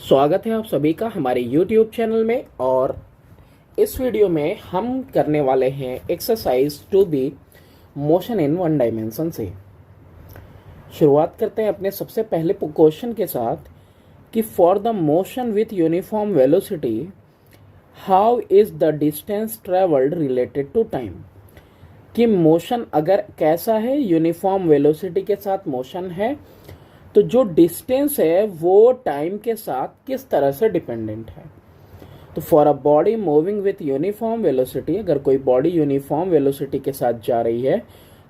स्वागत है आप सभी का हमारे YouTube चैनल में। और इस वीडियो में हम करने वाले हैं exercise 2B motion in one dimension से। शुरुआत करते हैं अपने सबसे पहले क्वेश्चन के साथ कि for the motion with uniform velocity how is the distance travelled related to time. कि मोशन अगर कैसा है, यूनिफॉर्म वेलोसिटी के साथ मोशन है, तो जो डिस्टेंस है वो टाइम के साथ किस तरह से डिपेंडेंट है। तो for a body moving with uniform velocity, अगर कोई बॉडी यूनिफॉर्म वेलोसिटी के साथ जा रही है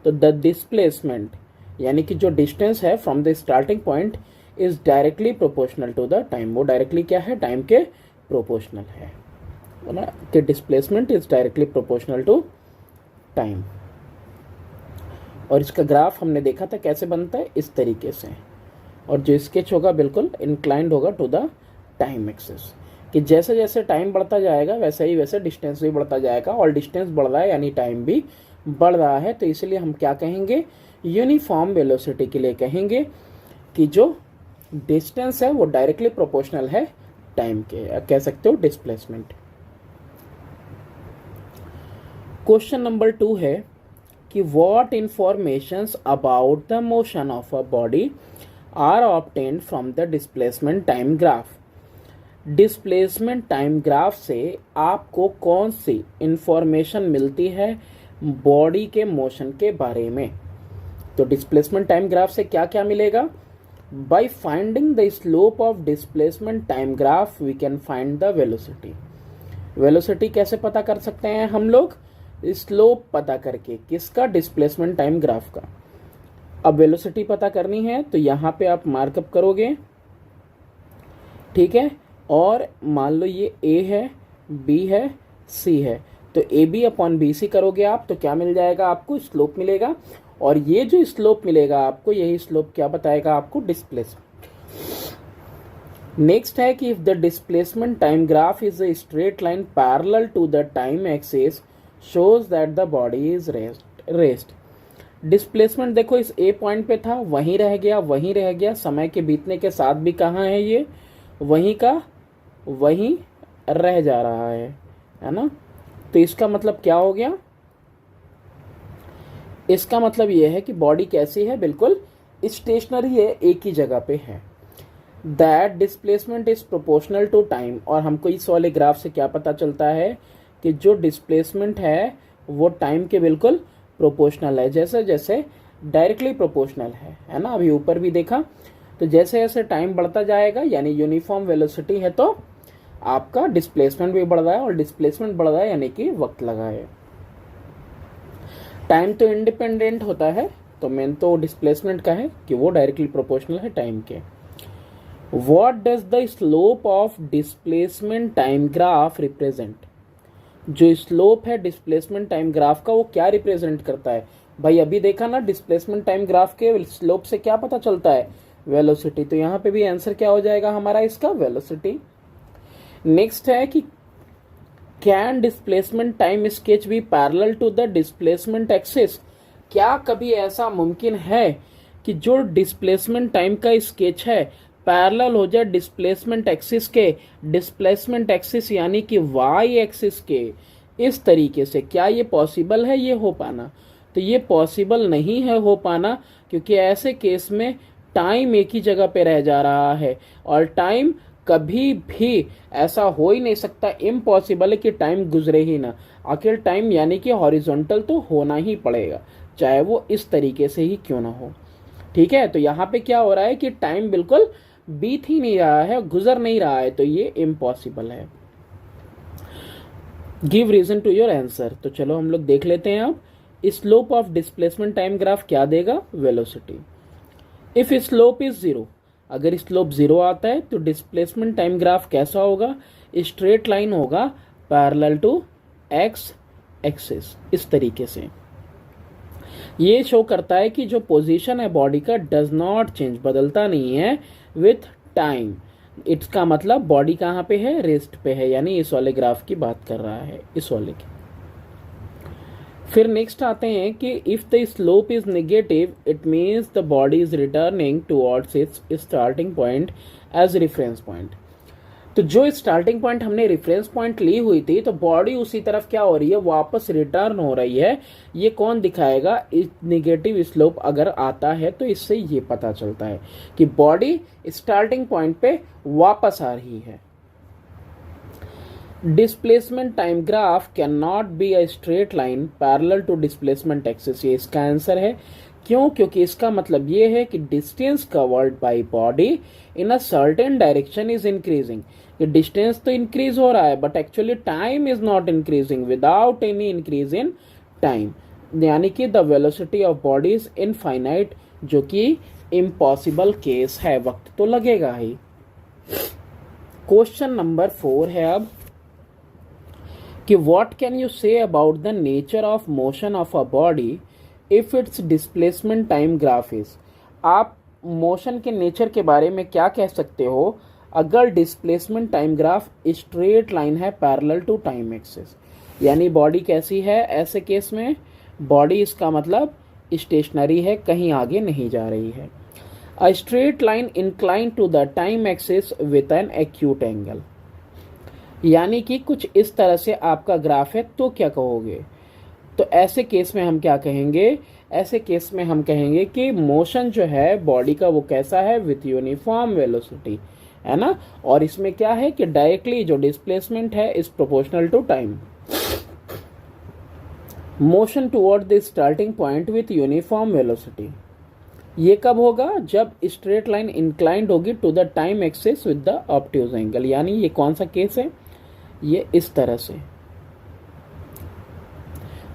तो द डिस्प्लेसमेंट यानी कि जो डिस्टेंस है from the starting point is directly proportional to the time. वो डायरेक्टली क्या है, टाइम के प्रोपोर्शनल है ना, कि displacement is directly proportional to time. और इसका ग्राफ हमने देखा था कैसे बनता है, इस तरीके से। और जो स्केच होगा बिल्कुल इंक्लाइंड होगा टू द टाइम एक्सिस, कि जैसे जैसे टाइम बढ़ता जाएगा वैसे ही वैसे डिस्टेंस भी बढ़ता जाएगा। और डिस्टेंस बढ़ रहा है यानी टाइम भी बढ़ रहा है, तो इसलिए हम क्या कहेंगे, यूनिफॉर्म वेलोसिटी के लिए कहेंगे कि जो डिस्टेंस है वो डायरेक्टली प्रोपोर्शनल है टाइम के, या कह सकते हो डिस्प्लेसमेंट। क्वेश्चन नंबर 2 है कि what informations about the motion of a body are obtained from the displacement time graph. Displacement time graph से आपको कौन सी इंफॉर्मेशन मिलती है बॉडी के मोशन के बारे में। तो डिस्प्लेसमेंट टाइम ग्राफ से क्या क्या मिलेगा, by finding the slope of displacement time graph we can find the velocity. Velocity कैसे पता कर सकते हैं हम लोग, स्लोप पता करके, किसका, डिस्प्लेसमेंट टाइम ग्राफ का। अब वेलोसिटी पता करनी है तो यहाँ पे आप मार्कअप करोगे, ठीक है। और मान लो ये A है, B है, C है, तो AB अपॉन BC करोगे आप तो क्या मिल जाएगा, आपको स्लोप मिलेगा। और ये जो स्लोप मिलेगा आपको, यही स्लोप क्या बताएगा आपको, डिस्प्लेसमेंट। नेक्स्ट है कि if the displacement time graph is a straight line parallel to the time axis shows that the body is rest. Displacement देखो इस A पॉइंट पे था, वहीं रह गया, समय के बीतने के साथ भी कहाँ है, ये वहीं का वहीं रह जा रहा है ना। तो इसका मतलब क्या हो गया, इसका मतलब ये है कि बॉडी कैसी है, बिल्कुल स्टेशनरी है, एक ही जगह पे है। That displacement is proportional to time. और हमको इस वाले ग्राफ से क्या पता चलता है कि जो डिस्प्लेसमेंट है वो टाइम के बिल्कुल प्रोपोर्शनल है, जैसे जैसे डायरेक्टली प्रोपोर्शनल है ना। अभी ऊपर भी देखा, तो जैसे जैसे टाइम बढ़ता जाएगा यानी यूनिफॉर्म वेलोसिटी है तो आपका डिस्प्लेसमेंट भी बढ़ रहा है, और डिस्प्लेसमेंट बढ़ रहा है यानी कि वक्त लगा है। टाइम तो इंडिपेंडेंट होता है, तो मेन तो डिस्प्लेसमेंट का है कि वो डायरेक्टली प्रोपोर्शनल है टाइम के। What does the slope of displacement time graph represent. जो स्लोप है डिस्प्लेसमेंट टाइम ग्राफ का वो क्या रिप्रेजेंट करता है। भाई अभी देखा ना, डिस्प्लेसमेंट टाइम ग्राफ के स्लोप से क्या पता चलता है, वेलोसिटी। तो यहाँ पे भी आंसर क्या हो जाएगा हमारा इसका, वेलोसिटी। नेक्स्ट है कि can displacement time sketch be parallel to the displacement axis. क्या कभी ऐसा मुमकिन है कि जो डिस्प्लेसमेंट टाइम का स्केच है पैरेलल हो जाए डिस्प्लेसमेंट एक्सिस के, डिस्प्लेसमेंट एक्सिस यानी कि वाई एक्सिस के, इस तरीके से। क्या ये पॉसिबल है ये हो पाना, तो ये पॉसिबल नहीं है हो पाना, क्योंकि ऐसे केस में टाइम एक ही जगह पे रह जा रहा है, और टाइम कभी भी ऐसा हो ही नहीं सकता, इम्पॉसिबल है कि टाइम गुजरे ही ना। आखिर टाइम यानी कि हॉरिजॉन्टल तो होना ही पड़ेगा, चाहे वो इस तरीके से ही क्यों ना हो, ठीक है। तो यहाँ पे क्या हो रहा है कि टाइम बिल्कुल बीत ही नहीं रहा है, गुजर नहीं रहा है, तो ये इम्पॉसिबल है। Give reason to your answer. तो चलो हम लोग देख लेते हैं अब slope of displacement time graph क्या देगा, वेलोसिटी। इफ स्लोप इज 0, अगर स्लोप 0 आता है तो डिस्प्लेसमेंट टाइम ग्राफ कैसा होगा, स्ट्रेट लाइन होगा पैरेलल टू एक्स एक्सिस, इस तरीके से। ये शो करता है कि जो पोजीशन है बॉडी का डज नॉट चेंज, बदलता नहीं है विथ टाइम। इसका मतलब बॉडी कहाँ पे है, रेस्ट पे है, यानी इस वाले ग्राफ की बात कर रहा है, इस वाले की। फिर नेक्स्ट आते हैं कि if the slope is negative it means the body is returning towards its starting point as reference point. तो जो स्टार्टिंग पॉइंट हमने रेफरेंस पॉइंट ली हुई थी, तो बॉडी उसी तरफ क्या हो रही है, वापस रिटर्न हो रही है। ये कौन दिखाएगा, नेगेटिव स्लोप अगर आता है तो इससे ये पता चलता है कि बॉडी स्टार्टिंग पॉइंट पे वापस आ रही है। Displacement time graph can not be a straight line parallel to displacement axis, ये इसका आंसर है। क्यों? क्योंकि इसका मतलब ये है कि distance covered bye body in a certain direction is increasing. ये डिस्टेंस तो इंक्रीज हो रहा है, but actually time is not increasing without any increase in time, यानी कि the velocity of body is infinite, जो कि इम्पॉसिबल केस है, वक्त तो लगेगा ही। क्वेश्चन नंबर 4 है अब कि what can you say about the nature of motion of a body if it's displacement time graph is. आप मोशन के नेचर के बारे में क्या कह सकते हो अगर displacement time graph straight line है पैरेलल टू टाइम एक्सिस, यानी बॉडी कैसी है ऐसे केस में, बॉडी इसका मतलब स्टेशनरी है, कहीं आगे नहीं जा रही है। A straight line incline to the time axis with an acute angle, यानी कि कुछ इस तरह से आपका ग्राफ है, तो क्या कहोगे? तो ऐसे केस में हम क्या कहेंगे, ऐसे केस में हम कहेंगे कि मोशन जो है बॉडी का वो कैसा है, विथ यूनिफॉर्म वेलोसिटी, है ना। और इसमें क्या है कि डायरेक्टली जो डिस्प्लेसमेंट है is proportional to time. Motion toward the starting point with uniform velocity, ये कब होगा, जब स्ट्रेट लाइन इंक्लाइंड होगी to the time axis with the obtuse angle, यानी ये कौन सा केस है, ये इस तरह से।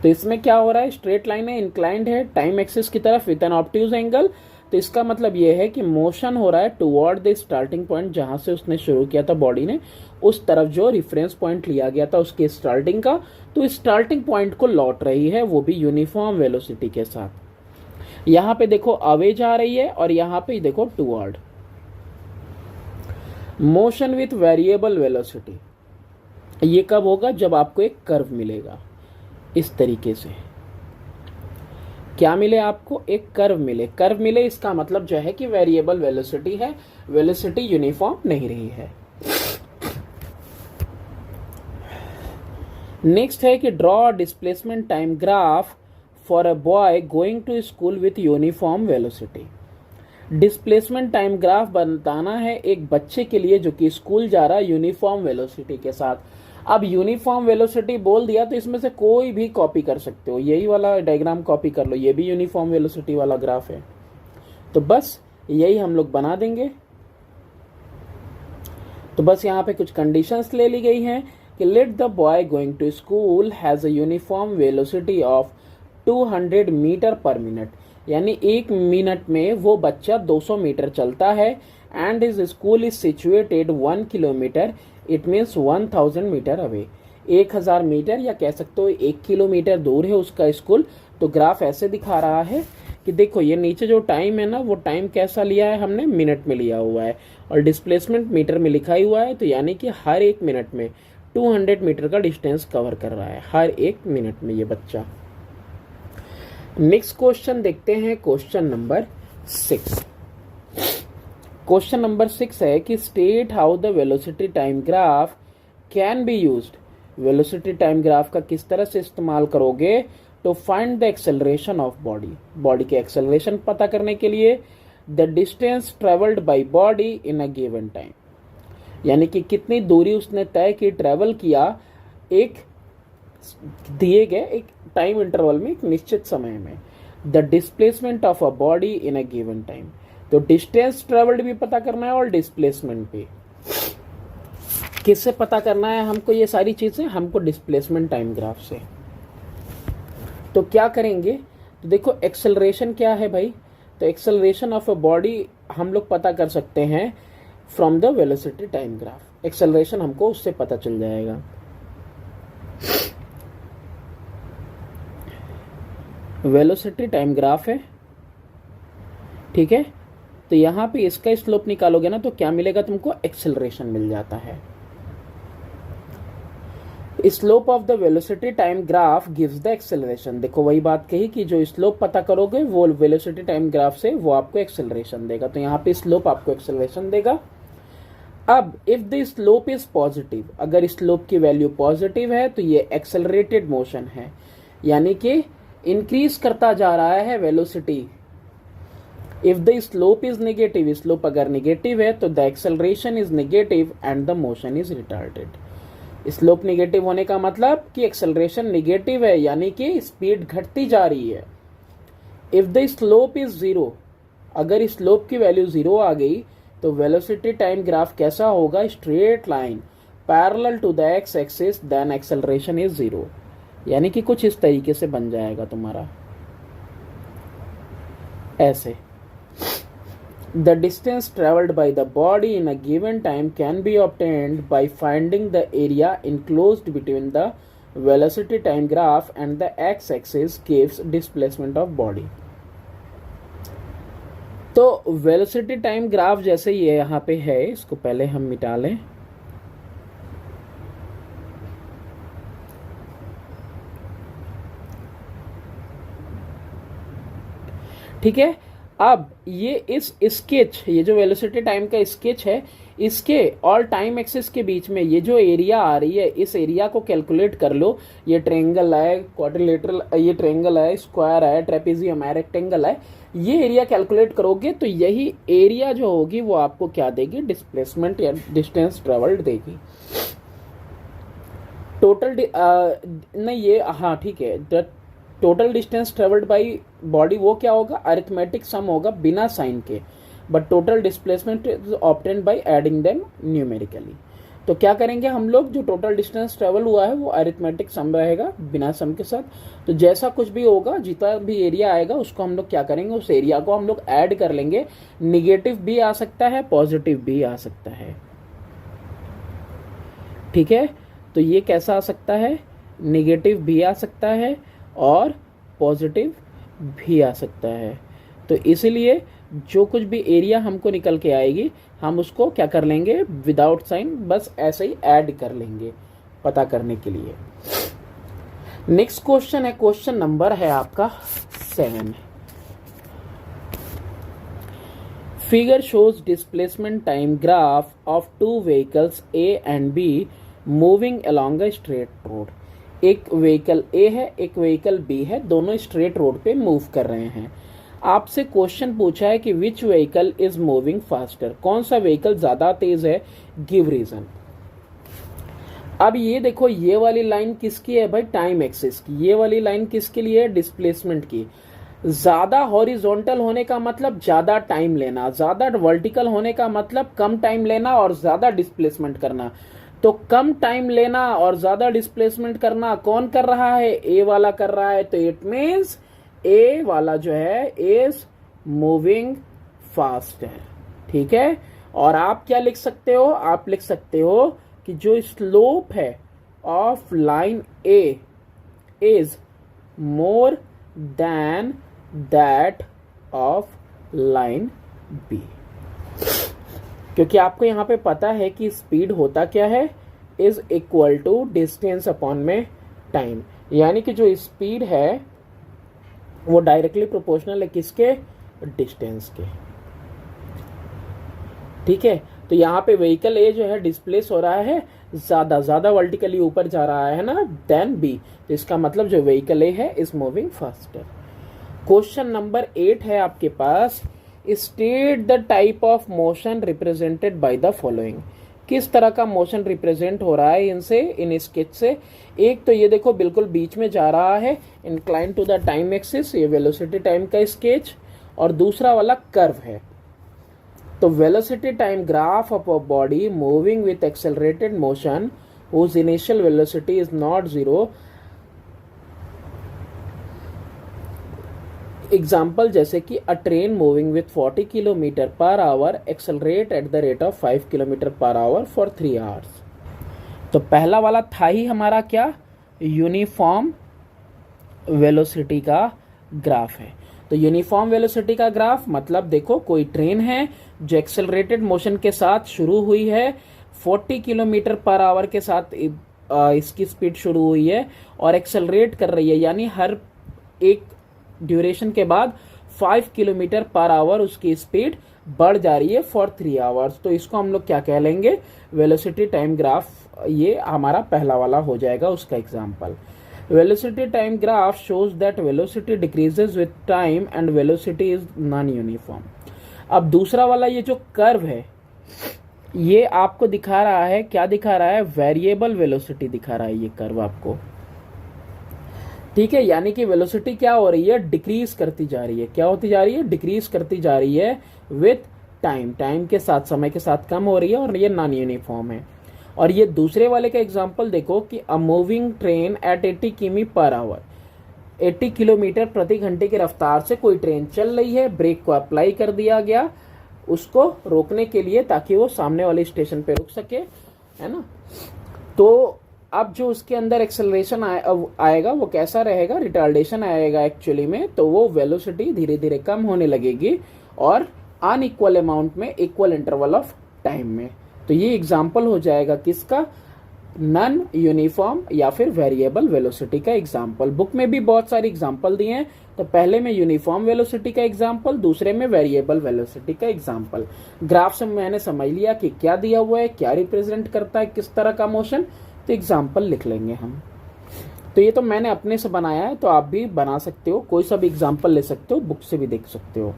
तो इसमें क्या हो रहा है, स्ट्रेट लाइन है, इंक्लाइंड है टाइम एक्सिस की तरफ विद एन ऑब्ट्यूज एंगल, तो इसका मतलब ये है कि मोशन हो रहा है टुवर्ड द स्टार्टिंग पॉइंट, जहां से उसने शुरू किया था बॉडी ने, उस तरफ जो रेफरेंस पॉइंट लिया गया था उसके स्टार्टिंग का, तो स्टार्टिंग पॉइंट को लौट रही है, वो भी यूनिफॉर्म वेलोसिटी के साथ। यहां पे देखो अवे जा रही है और यहां पे देखो toward. Motion with variable velocity, ये कब होगा, जब आपको एक कर्व मिलेगा इस तरीके से। क्या मिले आपको, एक कर्व मिले। कर्व मिले इसका मतलब जो है कि वेरिएबल वेलोसिटी है, वेलोसिटी यूनिफॉर्म नहीं रही है। नेक्स्ट है कि draw displacement time graph for a boy going to school with uniform velocity. Displacement time graph बताना है एक बच्चे के लिए जो कि स्कूल जा रहा है यूनिफॉर्म वेलोसिटी के साथ। अब यूनिफॉर्म वेलोसिटी बोल दिया तो इसमें से कोई भी कॉपी कर सकते हो, यही वाला डायग्राम कॉपी कर लो, ये भी यूनिफॉर्म वेलोसिटी वाला ग्राफ है, तो बस यही हम लोग बना देंगे। तो बस यहाँ पे कुछ कंडीशंस ले ली गई हैं कि let the boy going to school has a uniform velocity of 200 metre per minute, यानी 1 मिनट में वो बच्चा 200 मीटर चलता है, and his school is situated 1 kilometre, it means 1000 metre away, 1000 metre या कह सकते हो 1 किलोमीटर दूर है उसका स्कूल। तो ग्राफ ऐसे दिखा रहा है कि देखो ये नीचे जो टाइम है ना, वो टाइम कैसा लिया है हमने, मिनट में लिया हुआ है, और डिस्प्लेसमेंट मीटर में लिखा ही हुआ है, तो यानी कि हर 1 मिनट में 200 मीटर का डिस्टेंस कवर कर रहा है, हर 1 मिनट में ये बच्चा। नेक्स्ट क्वेश्चन देखते हैं, क्वेश्चन नंबर 6। क्वेश्चन नंबर 6 है कि state how the velocity time graph can be used. Velocity time graph का किस तरह से इस्तेमाल करोगे to find the acceleration of body, body के एक्सेलरेशन पता करने के लिए। The distance travelled by body in a given time, यानी कि कितनी दूरी उसने तय की, ट्रेवल किया एक दिए गए एक टाइम इंटरवल में, एक निश्चित समय में। The displacement of a body in a given time, तो डिस्टेंस ट्रेवल्ड भी पता करना है और डिस्प्लेसमेंट भी। किससे पता करना है हमको ये सारी चीजें, हमको डिस्प्लेसमेंट टाइम ग्राफ से। तो क्या करेंगे, तो देखो एक्सेलरेशन क्या है भाई, तो एक्सेलरेशन ऑफ अ बॉडी हम लोग पता कर सकते हैं from the velocity time graph. Acceleration हमको उससे पता चल जाएगा। वेलोसिटी टाइम ग्राफ है, ठीक है, तो यहां पे इसका स्लोप निकालोगे ना तो क्या मिलेगा तुमको, एक्सेलरेशन मिल जाता है। Slope of the velocity time graph gives the acceleration. देखो वही बात कही कि जो स्लोप पता करोगे वो वेलोसिटी टाइम ग्राफ से, वो आपको एक्सेलरेशन देगा, तो यहाँ पे स्लोप आपको एक्सेलरेशन देगा। अब if the slope is positive, अगर स्लोप की वैल्यू पॉजिटिव है तो ये एक्सेलरेटेड मोशन है, यानी कि इंक्रीज करता जा रहा है velocity. If the slope is negative, slope अगर नेगेटिव है तो the acceleration is negative and the motion is retarded. Slope negative होने का मतलब कि एक्सेलरेशन नेगेटिव है, यानी कि स्पीड घटती जा रही है। If the slope is zero, अगर स्लोप की वैल्यू जीरो आ गई तो वेलोसिटी टाइम ग्राफ कैसा होगा? Straight line parallel to the X axis, then acceleration is zero, यानी कि कुछ इस तरीके से बन जाएगा तुम्हारा ऐसे। The distance traveled by the body in a given time can be obtained by finding the area enclosed between the velocity time graph and the x-axis gives displacement of body। तो velocity time graph जैसे ये यहाँ पे है, इसको पहले हम मिटा लें। ठीक है, अब ये इस स्केच, ये जो वेलोसिटी टाइम का स्केच है, इसके और टाइम एक्सिस के बीच में ये जो एरिया आ रही है, इस एरिया को कैलकुलेट कर लो। ये ट्रायंगल है, क्वाड्रिलेटरल, ये ट्रायंगल है, स्क्वायर है, ट्रेपेजियम है, रेक्टेंगल है, ये एरिया कैलकुलेट करोगे तो यही एरिया जो होगी वो आपको क्या देगी? डिस्प्लेसमेंट या डिस्टेंस ट्रेवल्ड देगी। टोटल नहीं, ये हाँ ठीक है, total distance travelled by body वो क्या होगा? अरिथमेटिक सम होगा बिना साइन के, but total displacement is obtained by adding them numerically. तो क्या करेंगे हम लोग? जो टोटल डिस्टेंस ट्रेवल हुआ है वो अरिथमेटिक सम रहेगा बिना सम के साथ। तो जैसा कुछ भी होगा, जितना भी एरिया आएगा उसको हम लोग क्या करेंगे? उस एरिया को हम लोग ऐड कर लेंगे। निगेटिव भी आ सकता है, पॉजिटिव भी आ सकता है। ठीक है, तो ये कैसा आ सकता है? निगेटिव भी आ सकता है और पॉजिटिव भी आ सकता है। तो इसलिए जो कुछ भी एरिया हमको निकल के आएगी हम उसको क्या कर लेंगे? विदाउट साइन बस ऐसे ही ऐड कर लेंगे पता करने के लिए। नेक्स्ट क्वेश्चन है, क्वेश्चन नंबर है आपका 7। Figure shows displacement time graph of two vehicles A and be moving along a straight road. एक व्हीकल ए है, एक व्हीकल बी है, दोनों स्ट्रेट रोड पे मूव कर रहे हैं। आपसे क्वेश्चन पूछा है कि which vehicle is moving faster, कौन सा व्हीकल ज्यादा तेज है? Give reason. अब ये देखो, ये वाली लाइन किसकी है भाई? टाइम एक्सिस की। ये वाली लाइन किसके लिए है? डिस्प्लेसमेंट की। ज्यादा हॉरिजॉन्टल होने का मतलब ज्यादा टाइम लेना, ज्यादा वर्टिकल होने का मतलब कम टाइम लेना और ज्यादा डिस्प्लेसमेंट करना। तो कम टाइम लेना और ज्यादा डिस्प्लेसमेंट करना कौन कर रहा है? ए वाला कर रहा है। तो इट मीन्स ए वाला जो है इज मूविंग फास्ट है। ठीक है, और आप क्या लिख सकते हो? आप लिख सकते हो कि जो स्लोप है of line A is more than that of line B, क्योंकि आपको यहां पे पता है कि स्पीड होता क्या है? Is equal to distance upon में टाइम, यानी कि जो स्पीड है वो डायरेक्टली प्रोपोर्शनल है किसके? डिस्टेंस के। ठीक है, तो यहाँ पे व्हीकल ए जो है डिस्प्लेस हो रहा है ज्यादा वर्टिकली ऊपर जा रहा है ना, देन बी। तो इसका मतलब जो व्हीकल ए है is moving faster. Question number 8 है आपके पास, state the type of motion represented by the following. किस तरह का मोशन रिप्रेजेंट हो रहा है इनसे, इन स्केच से? एक तो ये देखो बिल्कुल बीच में जा रहा है, incline to the time axis, ये वेलोसिटी टाइम का स्केच, और दूसरा वाला कर्व है। तो velocity time graph of a body moving with accelerated motion whose initial velocity is not zero। Example जैसे कि a train moving with 40 kilometre per hour accelerate at the rate of 5 kilometre per hour for 3 hours. तो पहला वाला था ही हमारा क्या? Uniform velocity का graph है। तो यूनिफॉर्म वेलोसिटी का ग्राफ मतलब देखो कोई ट्रेन है जो एक्सेलरेटेड मोशन के साथ शुरू हुई है, 40 किलोमीटर पर आवर के साथ इसकी स्पीड शुरू हुई है और एक्सेलरेट कर रही है, यानी हर एक ड्यूरेशन के बाद 5 किलोमीटर पर आवर उसकी स्पीड बढ़ जा रही है फॉर 3 आवर्स। तो इसको हम लोग क्या कह लेंगे, वेलोसिटी टाइम ग्राफ। ये हमारा पहला वाला हो जाएगा उसका example. Velocity time graph shows that velocity decreases with time and velocity is non uniform. अब दूसरा वाला ये जो कर्व है ये आपको दिखा रहा है, क्या दिखा रहा है, वेरिएबल वेलोसिटी दिखा रहा है ये कर्व आपको। ठीक है, यानी कि वेलोसिटी क्या हो रही है, डिक्रीज करती जा रही है। क्या होती जा रही है, डिक्रीज करती जा रही है विथ टाइम, टाइम के साथ, समय के साथ कम हो रही है, और ये नॉन यूनिफॉर्म है। और ये दूसरे वाले का एग्जांपल देखो कि अ मूविंग ट्रेन एट 80 किमी पर आवर, 80 किलोमीटर प्रति घंटे की रफ्तार से कोई ट्रेन चल रही है, ब्रेक को अप्लाई कर दिया गया उसको रोकने के लिए ताकि वो सामने वाले स्टेशन पे रुक सके, है ना। तो अब जो उसके अंदर एक्सेलरेशन आएगा वो कैसा रहेगा, रिटार्डेशन आएगा एक्चुअली में। तो वो वेलोसिटी धीरे धीरे कम होने लगेगी और अनइक्वल अमाउंट में इक्वल इंटरवल ऑफ टाइम में। तो ये एग्जाम्पल हो जाएगा किसका, नॉन यूनिफॉर्म या फिर वेरिएबल वेलोसिटी का एग्जाम्पल। बुक में भी बहुत सारे एग्जाम्पल दिए हैं, तो पहले में यूनिफॉर्म वेलोसिटी का एग्जाम्पल, दूसरे में वेरिएबल वेलोसिटी का एग्जाम्पल। ग्राफ से मैंने समझ लिया कि क्या दिया हुआ है, क्या रिप्रेजेंट करता है, किस तरह का मोशन, तो एग्जाम्पल लिख लेंगे हम। तो ये तो मैंने अपने से बनाया है, तो आप भी बना सकते हो, कोई सा भी एग्जाम्पल ले सकते हो, बुक से भी देख सकते हो।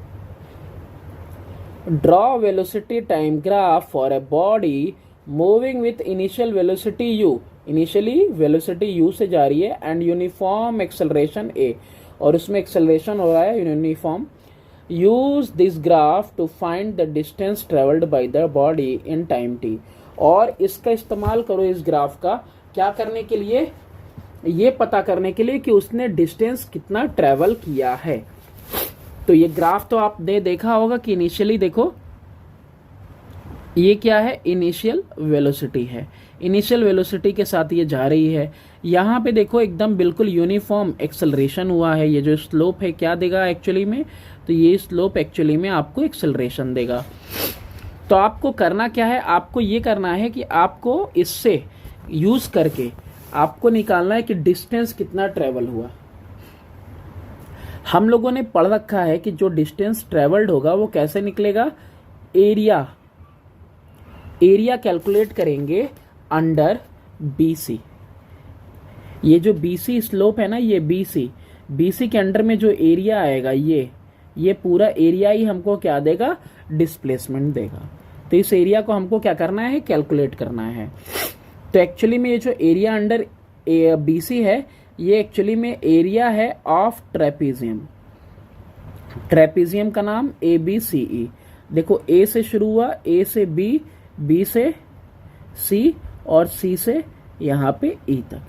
Draw velocity time graph for a body moving with initial velocity u, initially velocity u से जा रही है, एंड यूनिफॉर्म एक्सेलरेशन a, और उसमें एक्सेलरेशन हो रहा है uniform. Use this graph to find the distance travelled by the body in time t, और इसका इस्तेमाल करो इस ग्राफ का क्या करने के लिए, ये पता करने के लिए कि उसने डिस्टेंस कितना ट्रेवल किया है। तो ये ग्राफ तो आपने देखा होगा कि इनिशियली देखो ये क्या है, इनिशियल वेलोसिटी है, इनिशियल वेलोसिटी के साथ ये जा रही है। यहाँ पे देखो एकदम बिल्कुल यूनिफॉर्म एक्सेलरेशन हुआ है। ये जो स्लोप है क्या देगा एक्चुअली में, तो ये स्लोप एक्चुअली में आपको एक्सेलरेशन देगा। तो आपको करना क्या है, आपको ये करना है कि आपको इससे यूज करके आपको निकालना है कि डिस्टेंस कितना ट्रेवल हुआ। हम लोगों ने पढ़ रखा है कि जो डिस्टेंस ट्रेवल्ड होगा वो कैसे निकलेगा, एरिया कैलकुलेट करेंगे अंडर BC। ये जो BC स्लोप है ना, ये BC के अंडर में जो एरिया आएगा ये पूरा एरिया ही हमको क्या देगा, डिस्प्लेसमेंट देगा। तो इस एरिया को हमको क्या करना है, कैलकुलेट करना है। तो एक्चुअली में ये जो एरिया अंडर BC है ये एक्चुअली में एरिया है ऑफ ट्रेपीजियम। ट्रेपीजियम का नाम ABCE। देखो A से शुरू हुआ, A से B, B से C और C से यहाँ पे E तक।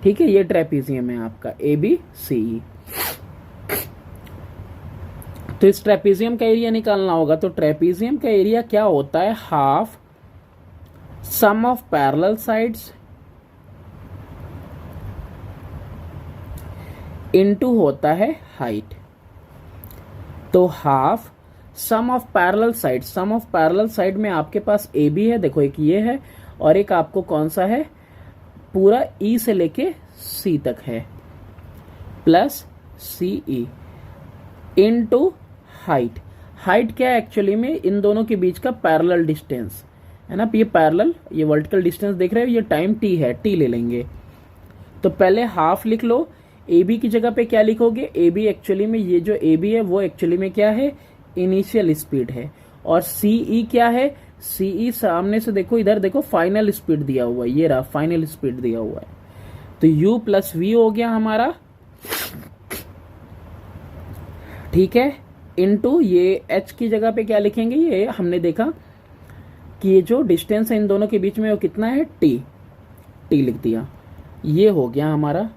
ठीक है, ये ट्रेपीजियम है आपका ABCE। तो इस ट्रेपीजियम का एरिया निकालना होगा। तो ट्रेपीजियम का एरिया क्या होता है, half sum of parallel sides into होता है हाइट। तो half sum of parallel side, sum of parallel side में आपके पास AB है, देखो एक ये है और एक आपको कौन सा है, पूरा E से लेके C तक है, plus CE into height. Height क्या है एक्चुअली में, इन दोनों के बीच का पैरेलल डिस्टेंस है ना। ये पैरेलल, ये वर्टिकल डिस्टेंस देख रहे हो, ये टाइम T है, T ले लेंगे। तो पहले हाफ लिख लो, AB की जगह पे क्या लिखोगे, AB एक्चुअली में ये जो AB है वो एक्चुअली में क्या है, इनिशियल स्पीड है। और CE क्या है, CE सामने से देखो, इधर देखो फाइनल स्पीड दिया हुआ है, ये रहा फाइनल स्पीड दिया हुआ है। तो U प्लस V हो गया हमारा, ठीक है, इनटू ये H की जगह पे क्या लिखेंगे, ये हमने देखा कि ये जो डिस्टेंस है इन दोनों के बीच में वो कितना है, T लिख दिया, ये हो गया हमारा।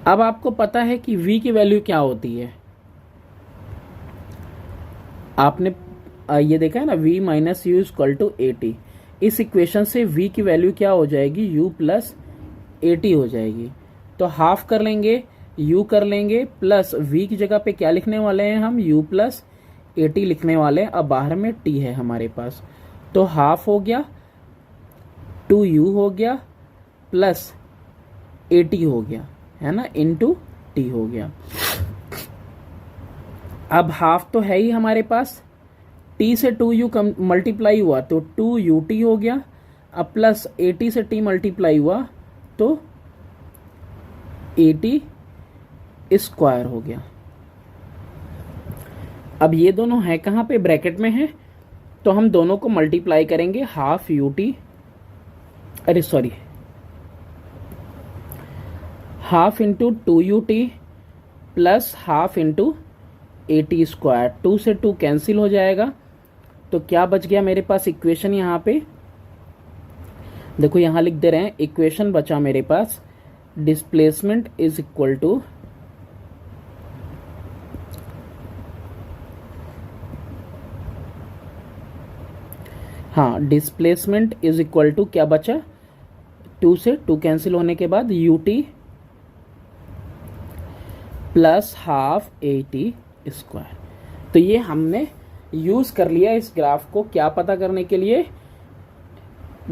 अब आपको पता है कि V की वैल्यू क्या होती है, आपने ये देखा है ना, V minus u equal to AT। इस इक्वेशन से V की वैल्यू क्या हो जाएगी, U प्लस AT हो जाएगी। तो हाफ कर लेंगे, U कर लेंगे, प्लस V की जगह पे क्या लिखने वाले हैं हम, U प्लस AT लिखने वाले हैं। अब बाहर में T है हमारे पास, तो हाफ हो गया, 2U हो गया, प्लस AT हो गया, है ना, इनटू T हो गया। अब हाफ तो है ही हमारे पास, t से 2u मल्टीप्लाई हुआ तो 2ut हो गया, अब प्लस 80 से t मल्टीप्लाई हुआ तो 80 स्क्वायर हो गया। अब ये दोनों है कहाँ पे, ब्रैकेट में है, तो हम दोनों को मल्टीप्लाई करेंगे, हाफ ut, अरे sorry, half into 2ut plus half into 80 square, 2 से 2 कैंसिल हो जाएगा, तो क्या बच गया मेरे पास इक्वेशन, यहाँ पे देखो यहाँ लिख दे रहे हैं, इक्वेशन बचा मेरे पास, डिस्प्लेसमेंट इज इक्वल टू हाँ, डिस्प्लेसमेंट इज इक्वल टू क्या बचा, 2 से 2 कैंसिल होने के बाद ut प्लस हाफ 80 स्क्वायर। तो ये हमने यूज कर लिया इस ग्राफ को क्या पता करने के लिए,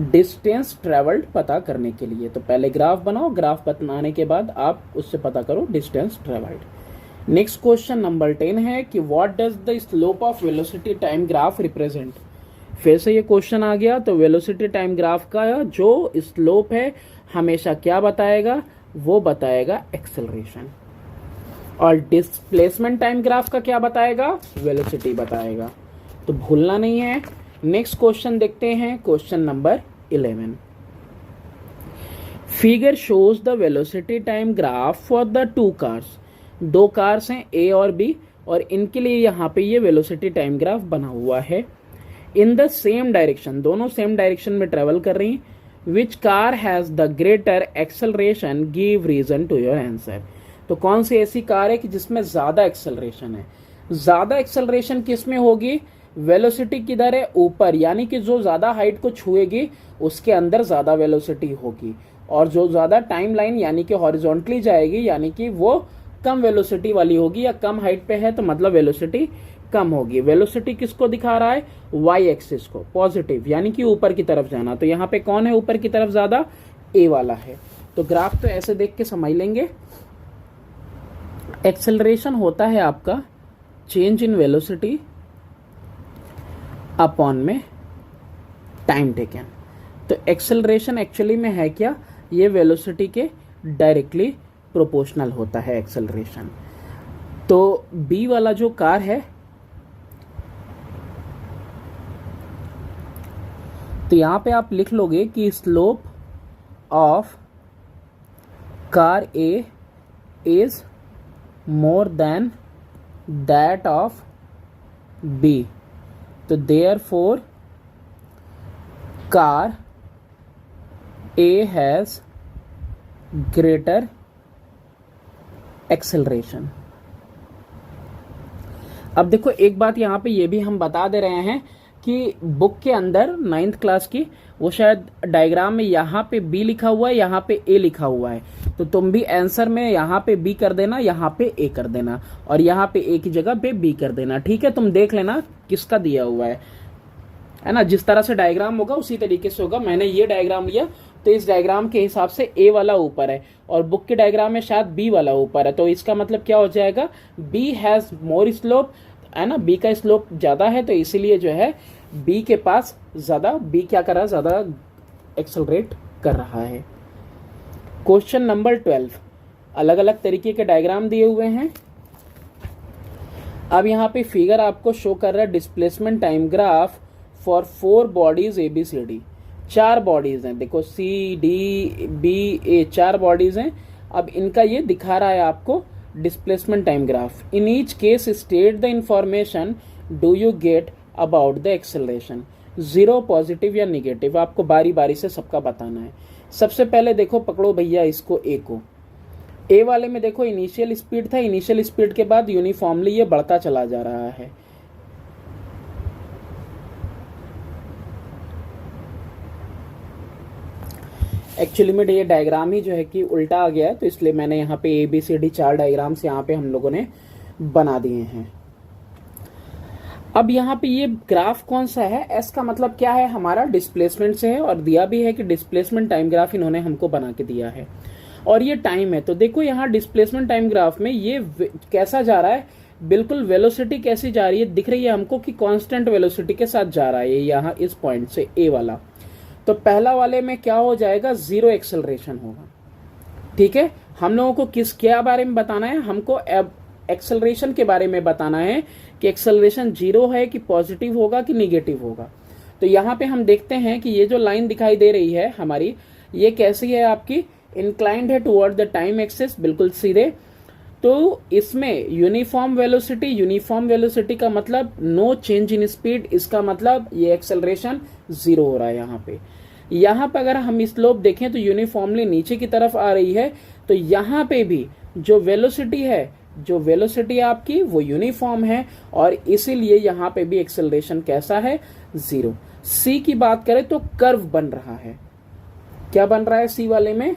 डिस्टेंस ट्रेवल्ड पता करने के लिए। तो पहले ग्राफ बनाओ, ग्राफ बनाने के बाद आप उससे पता करो distance travelled. Next question number 10 है कि what does the slope of velocity time graph represent. फिर से ये क्वेश्चन आ गया, तो वेलोसिटी टाइम ग्राफ का जो स्लोप है हमेशा क्या बताएगा, वो बताएगा एक्सेलरेशन, और डिस्प्लेसमेंट टाइम ग्राफ का क्या बताएगा, वेलोसिटी बताएगा, तो भूलना नहीं है। नेक्स्ट क्वेश्चन देखते हैं, question number 11। Figure shows the velocity time graph for the 2 cars. 2 cars हैं ए और बी, और इनके लिए यहाँ पे ये वेलोसिटी टाइम ग्राफ बना हुआ है। इन द सेम डायरेक्शन, दोनों सेम डायरेक्शन में ट्रेवल कर रही हैं। Which car has the greater acceleration, give reason to your answer. तो कौन सी ऐसी कार है कि जिसमें ज्यादा एक्सेलरेशन है, ज्यादा एक्सेलरेशन किस में होगी, वेलोसिटी किधर है, ऊपर, यानी कि जो ज्यादा हाइट को छुएगी उसके अंदर ज्यादा वेलोसिटी होगी, और जो ज्यादा टाइम लाइन यानी कि हॉरिजॉन्टली जाएगी यानी कि वो कम वेलोसिटी वाली होगी, या कम हाइट पे है तो मतलब वेलोसिटी कम होगी। वेलोसिटी किसको दिखा रहा है, वाई एक्सिस को, पॉजिटिव यानी कि ऊपर की तरफ जाना। तो यहाँ पे कौन है ऊपर की तरफ ज्यादा, ए वाला है। तो ग्राफ तो ऐसे देख के समझ लेंगे। एक्सेलरेशन होता है आपका चेंज इन वेलोसिटी अपॉन में टाइम टेकन। तो एक्सेलरेशन एक्चुअली में है क्या, ये वेलोसिटी के डायरेक्टली प्रोपोर्शनल होता है एक्सेलरेशन। तो बी वाला जो कार है, तो यहां पे आप लिख लोगे कि slope of car A is more than that of B. तो therefore car A has greater acceleration. अब देखो एक बात यहाँ पे ये भी हम बता दे रहे हैं कि बुक के अंदर 9th क्लास की, वो शायद डायग्राम में यहाँ पे बी लिखा हुआ है, यहाँ पे ए लिखा हुआ है, तो तुम भी आंसर में यहाँ पे बी कर देना, यहाँ पे ए कर देना, और यहाँ पे ए की जगह पे बी कर देना। ठीक है, तुम देख लेना किसका दिया हुआ है ना। जिस तरह से डायग्राम होगा उसी तरीके से होगा। मैंने ये डायग्राम लिया तो इस डायग्राम के हिसाब से ए वाला ऊपर है, और बुक के डायग्राम में शायद बी वाला ऊपर है, तो इसका मतलब क्या हो जाएगा, बी हैज मोर स्लोप, है ना, बी का स्लोप ज्यादा है, तो इसीलिए जो है बी के पास ज्यादा, बी क्या कर रहा है, ज्यादा एक्सेलरेट कर रहा है। क्वेश्चन नंबर 12, अलग अलग तरीके के डायग्राम दिए हुए हैं। अब यहाँ पे फिगर आपको शो कर रहा है displacement time graph for 4 bodies A B C D. 4 bodies हैं, देखो C D B A, 4 bodies हैं। अब इनका ये दिखा रहा है आपको displacement time graph. In each case state the information do you get about the acceleration, 0 positive या निगेटिव, आपको बारी बारी से सबका बताना है। सबसे पहले देखो, पकड़ो भैया इसको, ए को। ए वाले में देखो इनिशियल स्पीड था, इनिशियल स्पीड के बाद यूनिफॉर्मली ये बढ़ता चला जा रहा है। एक्चुअली में ये डायग्राम ही जो है कि उल्टा आ गया है, तो इसलिए मैंने यहाँ पे A B C D 4 diagrams यहाँ पे हम लोगों ने बना दिए हैं। अब यहाँ पे ये ग्राफ कौन सा है, एस का मतलब क्या है, हमारा डिस्प्लेसमेंट से है, और दिया भी है कि डिस्प्लेसमेंट टाइम ग्राफ इन्होंने हमको बना के दिया है, और ये टाइम है। तो देखो यहाँ डिस्प्लेसमेंट टाइम ग्राफ में ये कैसा जा रहा है, बिल्कुल वेलोसिटी कैसी जा रही है, दिख रही है हमको कि कांस्टेंट वेलोसिटी के साथ जा रहा है यहाँ इस पॉइंट से ए वाला। तो पहला वाले में क्या हो जाएगा, जीरो एक्सेलरेशन होगा। ठीक है, हम लोगों को किस क्या बारे में बताना है, हमको एक्सेलरेशन के बारे में बताना है कि एक्सेलरेशन जीरो है कि पॉजिटिव होगा कि निगेटिव होगा। तो यहाँ पे हम देखते हैं कि ये जो लाइन दिखाई दे रही है हमारी, ये कैसी है आपकी, इंक्लाइंड है टुवर्ड द टाइम एक्सिस, बिल्कुल सीधे। तो इसमें यूनिफॉर्म वेलोसिटी का मतलब नो चेंज इन स्पीड, इसका मतलब ये एक्सेलरेशन जीरो हो रहा है यहाँ पे। यहाँ पे अगर हम स्लोप देखें तो यूनिफॉर्मली नीचे की तरफ आ रही है, तो यहाँ पे भी जो वेलोसिटी आपकी वो यूनिफॉर्म है और इसीलिए यहाँ पे भी एक्सेलरेशन कैसा है, जीरो। सी की बात करें तो कर्व बन रहा है, क्या बन रहा है सी वाले में,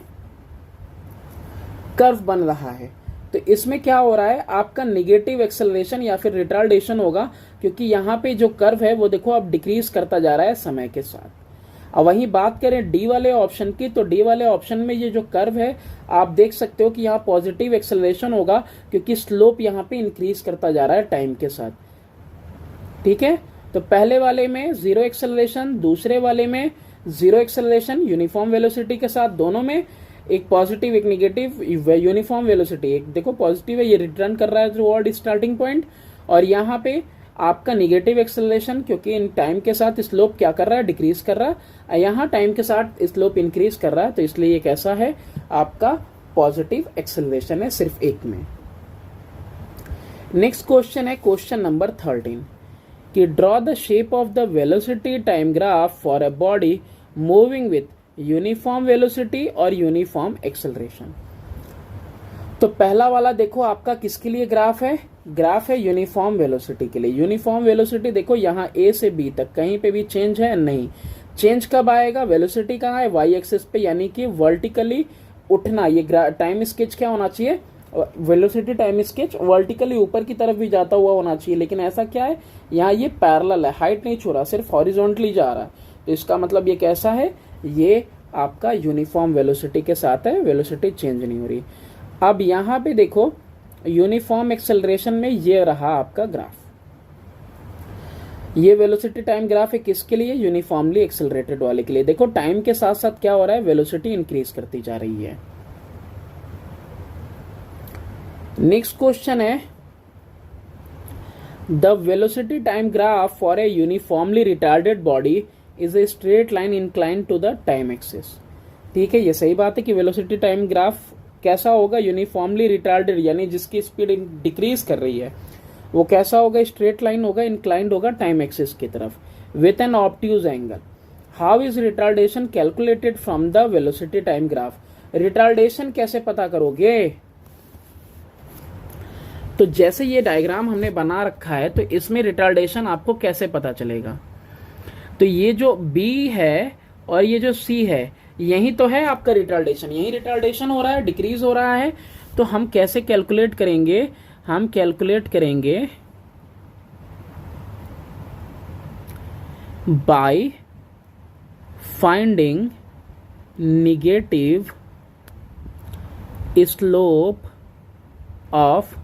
कर्व बन रहा है। तो इसमें क्या हो रहा है, आपका निगेटिव एक्सेलरेशन या फिर रिटार्डेशन होगा, क्योंकि यहाँ पे जो कर्व है वो देखो अब डिक्रीज करता जा रहा है समय के साथ। अब वहीं बात करें डी वाले ऑप्शन की, तो डी वाले ऑप्शन में ये जो कर्व है आप देख सकते हो कि यहाँ पॉजिटिव एक्सेलरेशन होगा, क्योंकि स्लोप यहाँ पे इंक्रीज करता जा रहा है टाइम के साथ। ठीक है, तो पहले वाले में जीरो एक्सेलरेशन, दूसरे वाले में जीरो एक्सेलरेशन यूनिफॉर्म वेलोसिटी के साथ, दोनों में एक पॉजिटिव एक निगेटिव यूनिफॉर्म वेलोसिटी। एक देखो पॉजिटिव है, ये रिटर्न कर रहा है टुवर्ड स्टार्टिंग पॉइंट, और यहाँ पे आपका निगेटिव एक्सेलरेशन, क्योंकि इन टाइम के साथ स्लोप क्या कर रहा है, डिक्रीज कर रहा है, यहाँ टाइम के साथ स्लोप इंक्रीज कर रहा है, तो इसलिए ये कैसा है आपका पॉजिटिव एक्सेलरेशन है सिर्फ एक में। नेक्स्ट क्वेश्चन है क्वेश्चन नंबर 13 कि draw the shape of the velocity time graph for a body moving with uniform velocity और यूनिफॉर्म एक्सेलरेशन। तो पहला वाला देखो आपका किसके लिए ग्राफ है यूनिफॉर्म वेलोसिटी के लिए। यूनिफॉर्म वेलोसिटी देखो यहाँ ए से बी तक कहीं पे भी चेंज है नहीं। चेंज कब आएगा, वेलोसिटी कहाँ है, वाई एक्सिस पे, यानी कि वर्टिकली उठना। ये टाइम स्केच क्या होना चाहिए, वेलोसिटी टाइम स्केच वर्टिकली ऊपर की तरफ भी जाता हुआ होना चाहिए, लेकिन ऐसा क्या है यहाँ ये पैरेलल है, हाइट नहीं छू रहा, सिर्फ हॉरिजॉन्टली जा रहा है। तो इसका मतलब ये कैसा है, ये आपका यूनिफॉर्म वेलोसिटी के साथ है, वेलोसिटी चेंज नहीं हो रही। अब यहाँ पे देखो यूनिफॉर्म एक्सेलरेशन में ये रहा आपका ग्राफ, ये वेलोसिटी टाइम ग्राफ है किसके लिए, यूनिफॉर्मली एक्सेलरेटेड वाले के लिए। देखो टाइम के साथ साथ क्या हो रहा है, वेलोसिटी इंक्रीज करती जा रही है। नेक्स्ट क्वेश्चन है the velocity time graph for a uniformly retarded body is a straight line inclined to the time axis. ठीक है, ये सही बात है कि वेलोसिटी टाइम ग्राफ कैसा होगा, यूनिफॉर्मली रिटार्डेड, यानी जिसकी स्पीड डिक्रीज कर रही है वो कैसा होगा, स्ट्रेट लाइन होगा, इंक्लाइंड होगा टाइम एक्सिस की तरफ with an obtuse angle. How is retardation calculated from the velocity time graph. Retardation कैसे पता करोगे, तो जैसे ये डायग्राम हमने बना रखा है तो इसमें रिटार्डेशन आपको कैसे पता चलेगा। तो ये जो B है और ये जो C है, यही तो है आपका रिटार्डेशन, यही रिटार्डेशन हो रहा है, डिक्रीज हो रहा है। तो हम कैसे कैलकुलेट करेंगे, हम कैलकुलेट करेंगे by finding negative slope of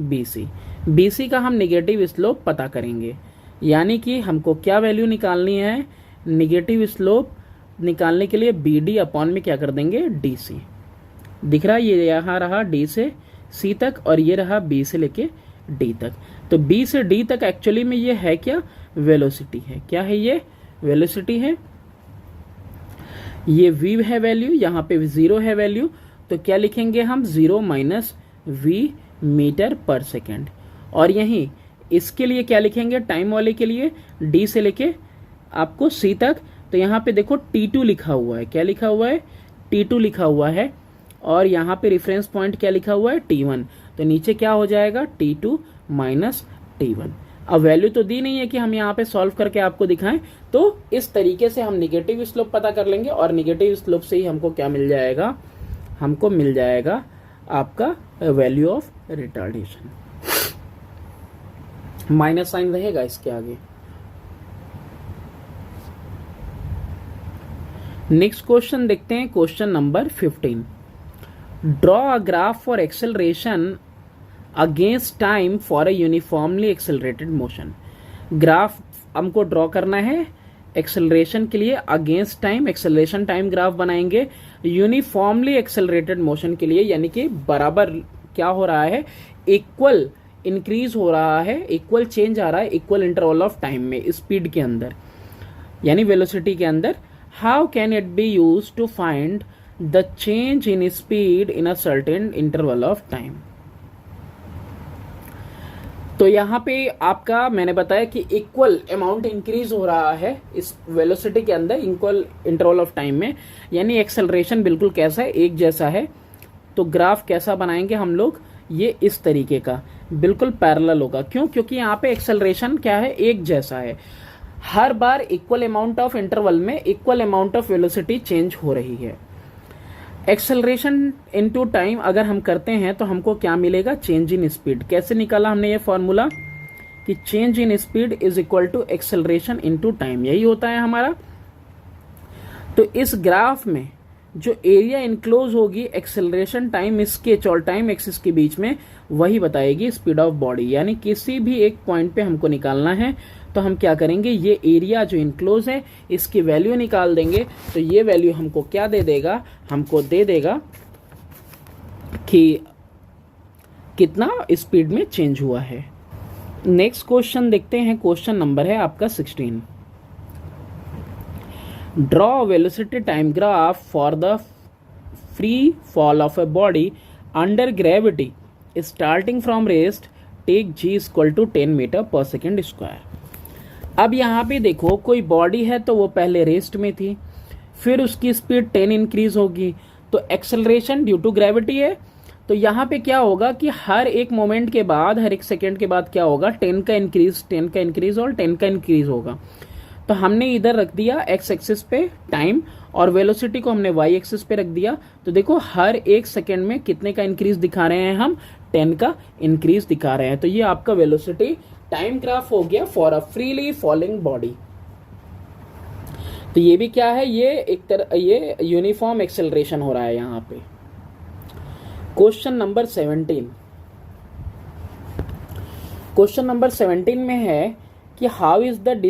BC का हम निगेटिव स्लोप पता करेंगे, यानी कि हमको क्या वैल्यू निकालनी है, निगेटिव स्लोप निकालने के लिए BD अपॉन में क्या कर देंगे DC। दिख रहा है ये यहाँ रहा D से C तक और ये रहा B से लेके D तक। तो B से D तक एक्चुअली में ये है क्या, वेलोसिटी है। क्या है ये, वेलोसिटी है। ये V है वैल्यू, यहाँ पे 0 है वैल्यू, तो क्या लिखेंगे हम 0 minus V metre per second. और यहीं इसके लिए क्या लिखेंगे, टाइम वाले के लिए D से लेके आपको C तक, तो यहाँ पे देखो T2 लिखा हुआ है, क्या लिखा हुआ है, T2 लिखा हुआ है, और यहाँ पे रेफरेंस पॉइंट क्या लिखा हुआ है, T1। तो नीचे क्या हो जाएगा, T2 माइनस T1। अब वैल्यू तो दी नहीं है कि हम यहाँ पे सॉल्व करके आपको दिखाएं, तो इस तरीके से हम निगेटिव स्लोप पता कर लेंगे और निगेटिव स्लोप से ही हमको क्या मिल जाएगा, हमको मिल जाएगा आपका value of retardation. Minus sign रहेगा इसके आगे। नेक्स्ट क्वेश्चन देखते हैं, question number 15। Draw a graph for acceleration against time for a uniformly accelerated motion. Graph हमको ड्रॉ करना है एक्सेलरेशन के लिए, against time acceleration time graph बनाएंगे, यूनिफॉर्मली एक्सेलरेटेड मोशन के लिए यानी कि बराबर क्या हो रहा है, इक्वल इंक्रीज हो रहा है, इक्वल चेंज आ रहा है इक्वल इंटरवल ऑफ टाइम में, स्पीड के अंदर यानी वेलोसिटी के अंदर। How can it be use to find the change in speed in a certain interval of time. तो यहाँ पे आपका मैंने बताया कि इक्वल अमाउंट इंक्रीज हो रहा है इस वेलोसिटी के अंदर इक्वल इंटरवल ऑफ टाइम में, यानी एक्सेलरेशन बिल्कुल कैसा है, एक जैसा है। तो ग्राफ कैसा बनाएंगे हम लोग, ये इस तरीके का बिल्कुल पैरेलल होगा। क्यों? क्योंकि यहाँ पे एक्सेलरेशन क्या है, एक जैसा है, हर बार इक्वल अमाउंट ऑफ इंटरवल में equal amount of velocity change हो रही है। एक्सेलरेशन इनटू टाइम अगर हम करते हैं तो हमको क्या मिलेगा, चेंज इन स्पीड। कैसे निकाला हमने ये फॉर्मूला कि change in speed is equal to acceleration into time, यही होता है हमारा। तो इस ग्राफ में जो एरिया इनक्लोज होगी एक्सेलरेशन टाइम स्केच और टाइम एक्सिस के बीच में, वही बताएगी स्पीड ऑफ बॉडी। यानी किसी भी एक पॉइंट पे हमको निकालना है तो हम क्या करेंगे, ये एरिया जो इनक्लोज है इसकी वैल्यू निकाल देंगे। तो ये वैल्यू हमको क्या दे देगा, हमको दे देगा कि कितना स्पीड में चेंज हुआ है। नेक्स्ट क्वेश्चन देखते हैं, क्वेश्चन नंबर है आपका 16। Draw velocity time graph for the free fall of a body under gravity starting from rest, take g equal to 10 metre per second square. अब यहाँ पे देखो कोई बॉडी है तो वो पहले रेस्ट में थी, फिर उसकी स्पीड 10 इंक्रीज होगी, तो एक्सेलरेशन ड्यू टू ग्रेविटी है। तो यहाँ पे क्या होगा कि हर एक मोमेंट के बाद, हर एक सेकेंड के बाद क्या होगा, 10 का इंक्रीज और 10 का इंक्रीज होगा। तो हमने इधर रख दिया एक्स एक्सिस पे टाइम और वेलोसिटी को हमने वाई एक्सिस पे रख दिया। तो देखो हर एक सेकेंड में कितने का इंक्रीज दिखा रहे हैं हम, 10 का इंक्रीज दिखा रहे हैं। तो ये आपका वेलोसिटी टाइम ग्राफ हो गया for a freely falling body. तो ये भी क्या है, ये एक तरह ये यूनिफॉर्म एक्सेलरेशन हो रहा है यहाँ पे। क्वेश्चन नंबर 17, क्वेश्चन नंबर 17 में है कि how is the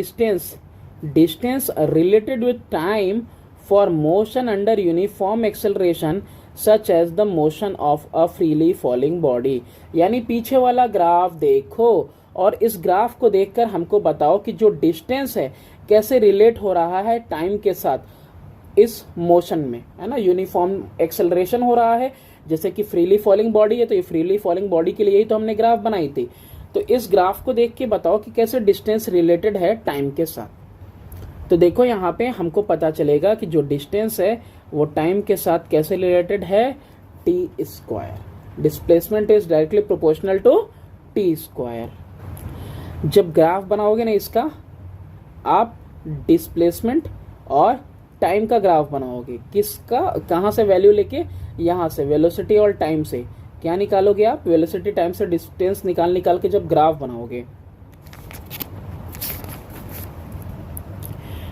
distance related with time for motion under uniform acceleration such as the motion of a freely falling body. यानी पीछे वाला ग्राफ देखो और इस ग्राफ को देखकर हमको बताओ कि जो डिस्टेंस है कैसे रिलेट हो रहा है टाइम के साथ इस मोशन में, है ना। यूनिफॉर्म एक्सेलरेशन हो रहा है, जैसे कि फ्रीली फॉलिंग बॉडी है तो ये फ्रीली फॉलिंग बॉडी के लिए ही तो हमने ग्राफ बनाई थी। तो इस ग्राफ को देख के बताओ कि कैसे डिस्टेंस रिलेटेड है टाइम के साथ। तो देखो यहाँ पे हमको पता चलेगा कि जो डिस्टेंस है वो टाइम के साथ कैसे रिलेटेड है, t square. Displacement is directly proportional to t square. जब ग्राफ बनाओगे ना इसका, आप डिस्प्लेसमेंट और टाइम का ग्राफ बनाओगे। किसका, कहाँ से वैल्यू लेके, यहाँ से वेलोसिटी और टाइम से क्या निकालोगे आप, वेलोसिटी टाइम से डिस्टेंस निकाल के जब ग्राफ बनाओगे।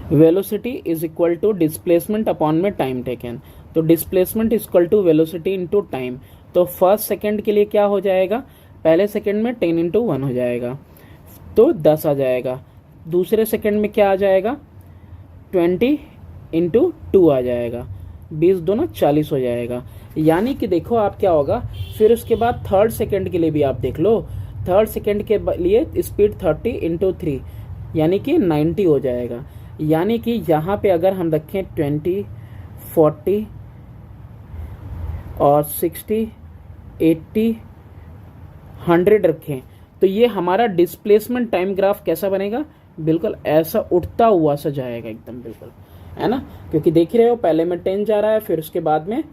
Velocity is equal to displacement upon में टाइम टेकन। तो displacement is equal to velocity into time. तो फर्स्ट सेकेंड के लिए क्या हो जाएगा, पहले सेकेंड में 10 इंटू 1 हो जाएगा तो 10 आ जाएगा। दूसरे सेकेंड में क्या आ जाएगा, 20 इंटू 2 आ जाएगा, 20 दोनों 40 हो जाएगा। यानी कि देखो आप क्या होगा, फिर उसके बाद थर्ड सेकेंड के लिए भी आप देख लो, थर्ड सेकेंड के लिए स्पीड 30 इंटू 3 यानी कि 90 हो जाएगा। यानी कि यहाँ पे अगर हम रखें 20, 40 और 60, 80, 100 रखें तो ये हमारा डिस्प्लेसमेंट टाइम ग्राफ कैसा बनेगा, बिल्कुल ऐसा उठता हुआ सा जाएगा एकदम, बिल्कुल, है ना। क्योंकि देख रहे हो पहले में 10 जा रहा है, फिर उसके बाद में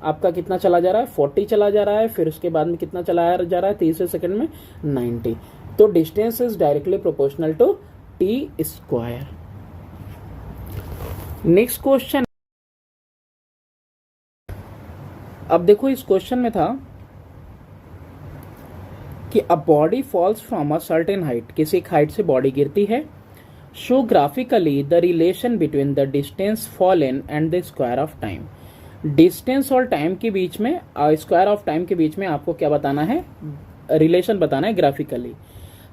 आपका कितना चला जा रहा है, 40 चला जा रहा है, फिर उसके बाद में कितना चला जा रहा है, तीसरे सेकंड में 90। तो distance is directly proportional to t square. Next question, अब देखो इस क्वेश्चन में था कि a body falls from a certain height, किसी एक हाइट से बॉडी गिरती है। Show graphically the relation between the distance fallen and the square of time. Distance और टाइम के बीच में, स्क्वायर ऑफ टाइम के बीच में आपको क्या बताना है, रिलेशन बताना है graphically.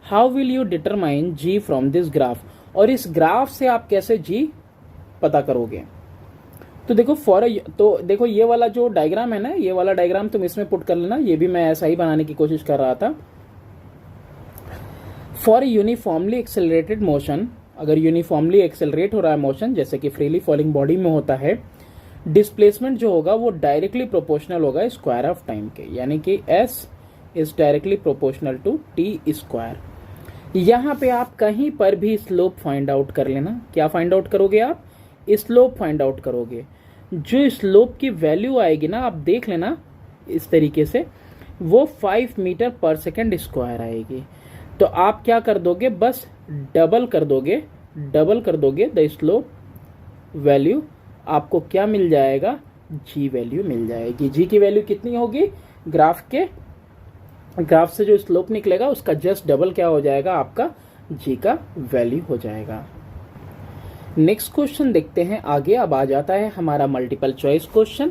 How will you determine g from this graph, और इस ग्राफ से आप कैसे जी पता करोगे। तो देखो तो देखो ये वाला जो डायग्राम है ना, ये वाला डायग्राम तुम इसमें पुट कर लेना, ये भी मैं ऐसा ही बनाने की कोशिश कर रहा था। फॉर यूनिफॉर्मली एक्सेलरेटेड मोशन, अगर यूनिफॉर्मली एक्सेलरेट हो रहा है मोशन, जैसे कि फ्रीली फॉलिंग बॉडी में होता है, डिस्प्लेसमेंट जो होगा वो डायरेक्टली प्रोपोर्शनल होगा स्क्वायर ऑफ टाइम के, यानी कि s is directly proportional to t square. यहां पे आप कहीं पर भी स्लोप फाइंड आउट कर लेना। क्या फाइंड आउट करोगे आप? स्लोप फाइंड आउट करोगे। जो स्लोप की वैल्यू आएगी ना, आप देख लेना इस तरीके से, वो 5 मीटर पर सेकेंड स्क्वायर आएगी। तो आप क्या कर दोगे, बस डबल कर दोगे द स्लोप वैल्यू, आपको क्या मिल जाएगा, जी वैल्यू मिल जाएगी। जी की वैल्यू कितनी होगी, ग्राफ से जो स्लोप निकलेगा उसका जस्ट डबल क्या हो जाएगा, आपका जी का वैल्यू हो जाएगा। नेक्स्ट क्वेश्चन देखते हैं आगे। अब आ जाता है हमारा multiple choice question.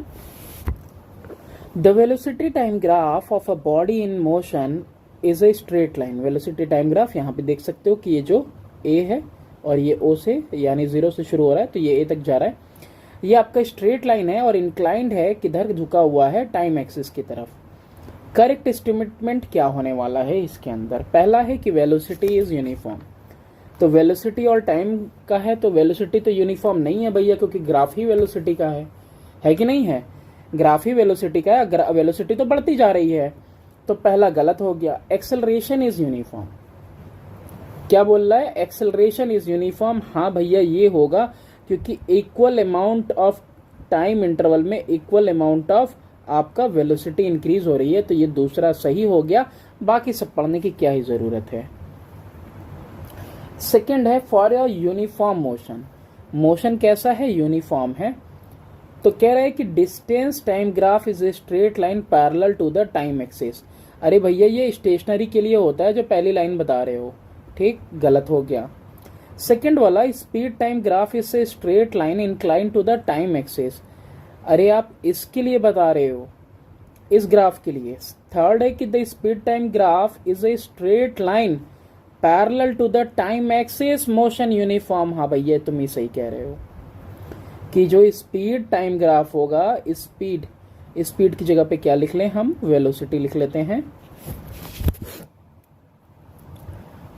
The velocity time graph of a body in motion is a straight line. Velocity time graph यहाँ पे देख सकते हो कि ये जो ए है और ये ओ से यानी 0 से शुरू हो रहा है, तो ये ए तक जा रहा है। ये आपका स्ट्रेट लाइन है और इंक्लाइंड है, किधर झुका हुआ है, टाइम एक्सिस की तरफ। करेक्ट एस्टिमेट क्या होने वाला है इसके अंदर? पहला है कि वेलोसिटी इज यूनिफॉर्म। तो वेलोसिटी और टाइम का है, तो वेलोसिटी तो यूनिफॉर्म नहीं है भैया, क्योंकि ग्राफ ही वेलोसिटी का है कि नहीं है? ग्राफ ही वेलोसिटी का है, वेलोसिटी तो बढ़ती जा रही है, तो पहला गलत हो गया। एक्सेलरेशन इज यूनिफॉर्म, क्या बोल रहा है, एक्सेलरेशन इज यूनिफॉर्म। हाँ भैया ये होगा, क्योंकि equal amount of time interval में इक्वल अमाउंट ऑफ आपका वेलोसिटी इंक्रीज हो रही है, तो ये दूसरा सही हो गया। बाकी सब पढ़ने की क्या ही जरूरत है। सेकंड है for a uniform motion. Motion कैसा है, यूनिफॉर्म है। तो कह रहा है कि distance time graph is a straight line parallel to the time axis. अरे भैया ये स्टेशनरी के लिए होता है, जो पहली लाइन बता रहे हो, ठीक, गलत हो गया। सेकंड वाला speed time graph is a straight line incline to the time axis. अरे आप इसके लिए बता रहे हो, इस ग्राफ के लिए। थर्ड है कि the speed time graph is a straight line parallel to the time axis motion uniform. हाँ भैया तुम ही सही कह रहे हो कि जो स्पीड टाइम ग्राफ होगा, स्पीड की जगह पे क्या लिख लें हम, वेलोसिटी लिख लेते हैं।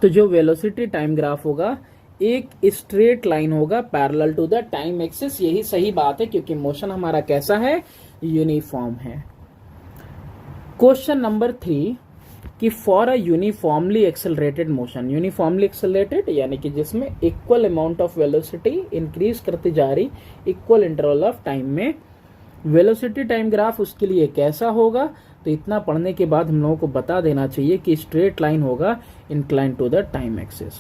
तो जो वेलोसिटी टाइम ग्राफ होगा एक स्ट्रेट लाइन होगा parallel to the time axis. यही सही बात है, क्योंकि मोशन हमारा कैसा है, यूनिफॉर्म है। क्वेश्चन नंबर 3 कि for a uniformly accelerated motion, uniformly accelerated यानी कि जिसमें equal amount of velocity increase करती जा रही इक्वल इंटरवल ऑफ टाइम में, वेलोसिटी टाइम ग्राफ उसके लिए कैसा होगा। तो इतना पढ़ने के बाद हम लोगों को बता देना चाहिए कि स्ट्रेट लाइन होगा incline to the time axis.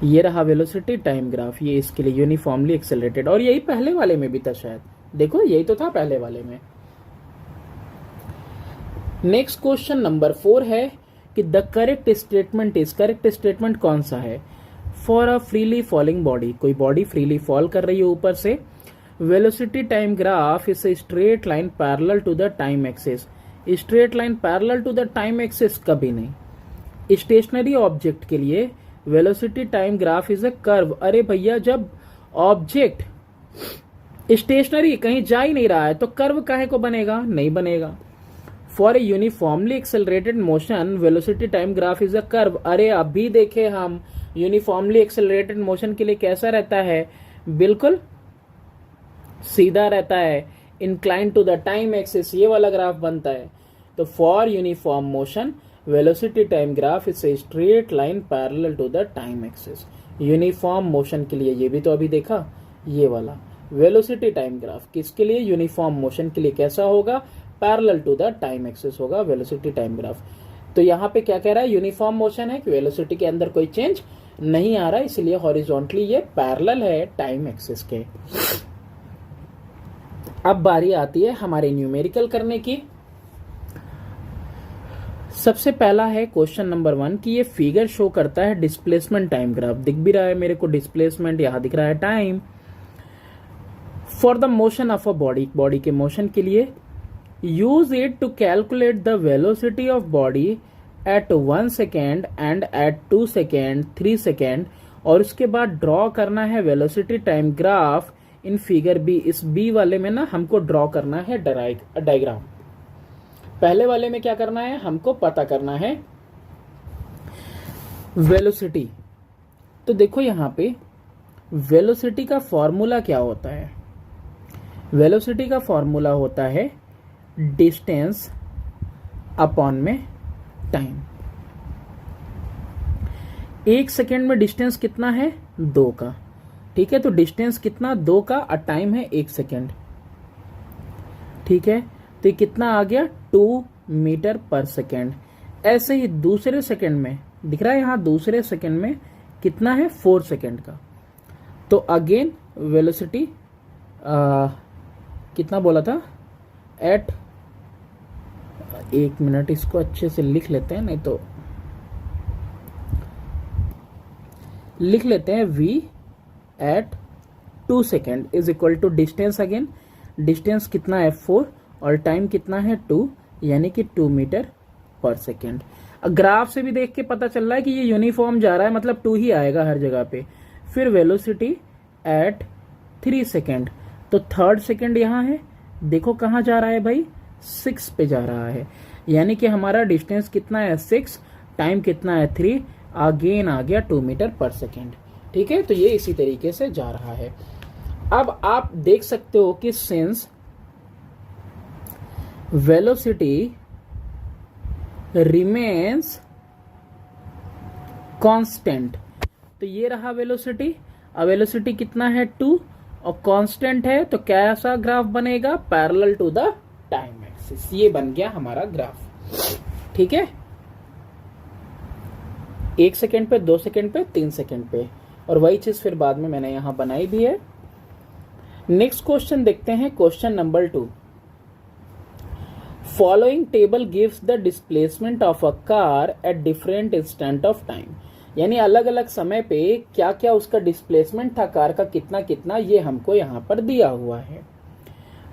ये रहा वेलोसिटी टाइम ग्राफ, ये इसके लिए यूनिफॉर्मली एक्सेलरेटेड, और यही पहले वाले में भी था शायद, देखो यही तो था पहले वाले में। नेक्स्ट क्वेश्चन नंबर 4 है कि the correct statement is, correct statement कौन सा है, for a freely falling body, कोई बॉडी फ्रीली फॉल कर रही है ऊपर से, velocity time graph is a straight line parallel to the time axis. Straight line parallel to the time axis कभी नहीं। स्टेशनरी ऑब्जेक्ट के लिए velocity time graph is a curve. अरे भैया जब ऑब्जेक्ट स्टेशनरी कहीं जा ही नहीं रहा है तो कर्व काहे को बनेगा, नहीं बनेगा। For a uniformly accelerated motion velocity time graph is a curve. अरे अभी देखे हम यूनिफॉर्मली एक्सेलरेटेड मोशन के लिए कैसा रहता है, बिल्कुल सीधा रहता है, incline to the time axis, ये वाला ग्राफ बनता है। तो for uniform motion velocity time graph is a straight line parallel to the time axis. Uniform motion के लिए, ये भी तो अभी देखा, ये वाला वेलोसिटी टाइम ग्राफ किसके लिए, यूनिफॉर्म मोशन के लिए कैसा होगा, parallel to the time axis होगा वेलोसिटी टाइम ग्राफ। तो यहाँ पे क्या कह रहा है, यूनिफॉर्म मोशन है कि वेलोसिटी के अंदर कोई चेंज नहीं आ रहा, इसलिए हॉरिजॉन्टली ये पैरेलल है टाइम एक्सिस के। अब बारी आती है हमारे न्यूमेरिकल करने की। सबसे पहला है क्वेश्चन नंबर 1 कि ये फिगर शो करता है डिस्प्लेसमेंट टाइम ग्राफ, दिख भी रहा है मेरे को डिस्प्लेसमेंट, यहां दिख रहा है time. For the motion of a body, body के मोशन के लिए use it to calculate the velocity of body at 1 second and at 2 second 3 second, और उसके बाद ड्रॉ करना है velocity time graph in figure B. इस बी वाले में ना हमको ड्रॉ करना है डायग्राम। पहले वाले में क्या करना है, हमको पता करना है वेलोसिटी। तो देखो यहां पे वेलोसिटी का फॉर्मूला क्या होता है। वेलोसिटी का फॉर्मूला होता है डिस्टेंस अपॉन में टाइम। 1 सेकेंड में डिस्टेंस कितना है, 2 का। ठीक है, तो डिस्टेंस कितना, 2 का, और टाइम है 1 सेकेंड। ठीक है, तो ये कितना आ गया, 2 मीटर पर सेकेंड। ऐसे ही दूसरे सेकेंड में दिख रहा है, यहां दूसरे सेकेंड में कितना है, 4 सेकेंड का। तो अगेन वेलोसिटी कितना बोला था, एट, 1 मिनट इसको अच्छे से लिख लेते हैं, नहीं तो लिख लेते हैं v at 2 second is equal to distance. Again distance कितना है, 4, और टाइम कितना है, 2, यानी कि 2 मीटर पर सेकेंड। ग्राफ से भी देख के पता चल रहा है कि ये यूनिफॉर्म जा रहा है, मतलब 2 ही आएगा हर जगह पे। फिर वेलोसिटी एट 3 सेकेंड, तो 3rd सेकेंड यहां है, देखो कहां जा रहा है भाई, 6 पे जा रहा है, यानी कि हमारा डिस्टेंस कितना है, 6, टाइम कितना है, 3, अगेन आ गया 2 मीटर पर सेकेंड। ठीक है, तो ये इसी तरीके से जा रहा है। अब आप देख सकते हो कि सिंस वेलोसिटी रिमेन्स कांस्टेंट, तो ये रहा वेलोसिटी। अब वेलोसिटी कितना है, 2, और कांस्टेंट है, तो कैसा ग्राफ बनेगा, parallel to the time axis. ये बन गया हमारा ग्राफ। ठीक है, 1 सेकेंड पे, 2 सेकेंड पे, 3 सेकेंड पे, और वही चीज फिर बाद में मैंने यहां बनाई भी है। नेक्स्ट क्वेश्चन देखते हैं, question number 2। Following table gives the displacement of a car at different instant of time, यानी अलग अलग समय पे क्या क्या उसका डिस्प्लेसमेंट था कार का, कितना कितना, ये हमको यहां पर दिया हुआ है।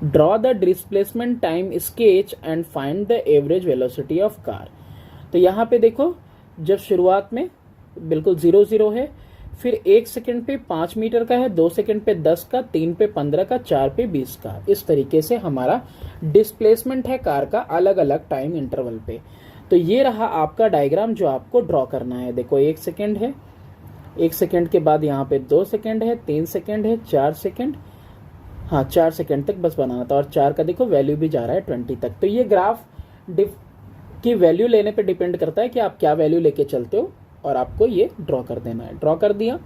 Draw the displacement time sketch and find the average velocity of car. तो यहां पे देखो, जब शुरुआत में बिल्कुल 0 0 है, फिर 1 सेकेंड पे 5 मीटर का है, 2 सेकेंड पे 10 का, 3 पे 15 का, 4 पे 20 का। इस तरीके से हमारा डिस्प्लेसमेंट है कार का अलग अलग टाइम इंटरवल पे। तो ये रहा आपका डायग्राम जो आपको ड्रॉ करना है। देखो 1 सेकेंड है, 1 सेकेंड के बाद यहाँ पे 2 सेकेंड है, 3 सेकेंड है, 4 सेकेंड, हाँ 4 सेकेंड तक बस बनाना था, और 4 का देखो वैल्यू भी जा रहा है 20 तक। तो ये ग्राफ की वैल्यू लेने पे डिपेंड करता है कि आप क्या वैल्यू लेके चलते हो, और आपको ये ड्रॉ कर देना है। ड्रॉ कर दिया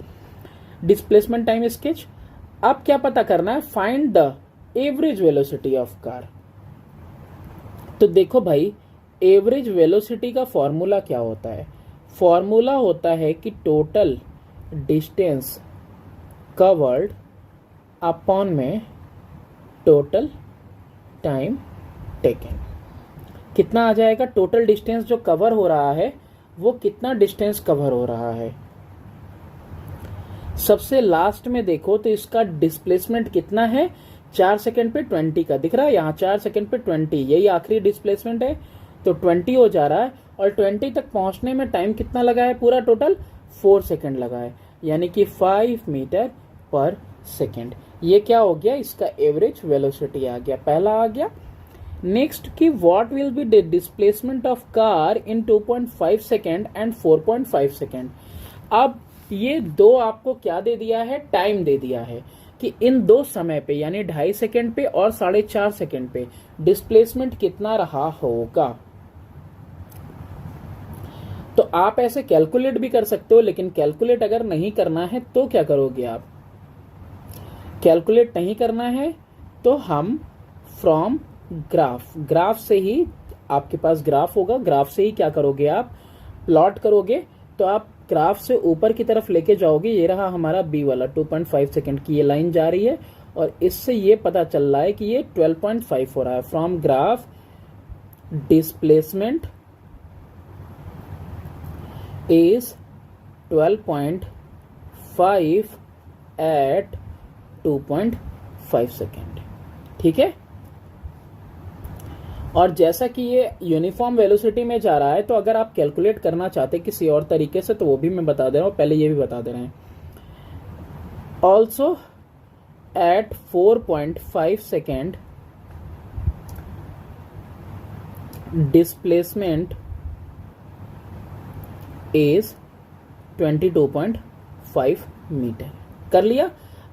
डिस्प्लेसमेंट टाइम स्केच। अब क्या पता करना है, find the average velocity of car. तो देखो भाई, एवरेज वेलोसिटी का फॉर्मूला क्या होता है, फॉर्मूला होता है कि टोटल डिस्टेंस कवर्ड अपॉन में टोटल टाइम टेकन। कितना आ जाएगा, टोटल डिस्टेंस जो कवर हो रहा है वो कितना डिस्टेंस कवर हो रहा है। सबसे लास्ट में देखो तो इसका डिस्प्लेसमेंट कितना है, 4 सेकेंड पे 20 का दिख रहा है, यहाँ 4 सेकेंड पे 20, यही आखिरी डिस्प्लेसमेंट है, तो 20 हो जा रहा है। और 20 तक पहुंचने में टाइम कितना लगा है, पूरा टोटल 4 सेकेंड लगा है, यानी कि 5 मीटर पर सेकेंड। ये क्या हो गया, इसका एवरेज वेलोसिटी आ गया, पहला आ गया। नेक्स्ट की what will be the displacement of car in 2.5 second and 4.5 second. अब ये दो आपको क्या दे दिया है, टाइम दे दिया है कि इन दो समय पे यानी 2.5 सेकेंड पे और 4.5 सेकेंड पे डिस्प्लेसमेंट कितना रहा होगा। तो आप ऐसे कैलकुलेट भी कर सकते हो, लेकिन कैलकुलेट अगर नहीं करना है तो क्या करोगे आप, कैलकुलेट नहीं करना है तो हम फ्रॉम ग्राफ से ही, आपके पास ग्राफ होगा, ग्राफ से ही क्या करोगे आप, प्लॉट करोगे। तो आप ग्राफ से ऊपर की तरफ लेके जाओगे, ये रहा हमारा बी वाला 2.5 सेकेंड की ये लाइन जा रही है, और इससे ये पता चल रहा है कि ये 12.5 हो रहा है। From graph displacement is 12.5 at 2.5 second. ठीक है, और जैसा कि ये यूनिफॉर्म वेलोसिटी में जा रहा है, तो अगर आप कैलकुलेट करना चाहते किसी और तरीके से तो वो भी मैं बता दे रहा हूँ, पहले ये भी बता दे रहे हैं। Also at 4.5 second displacement is 22.5 metre. कर लिया।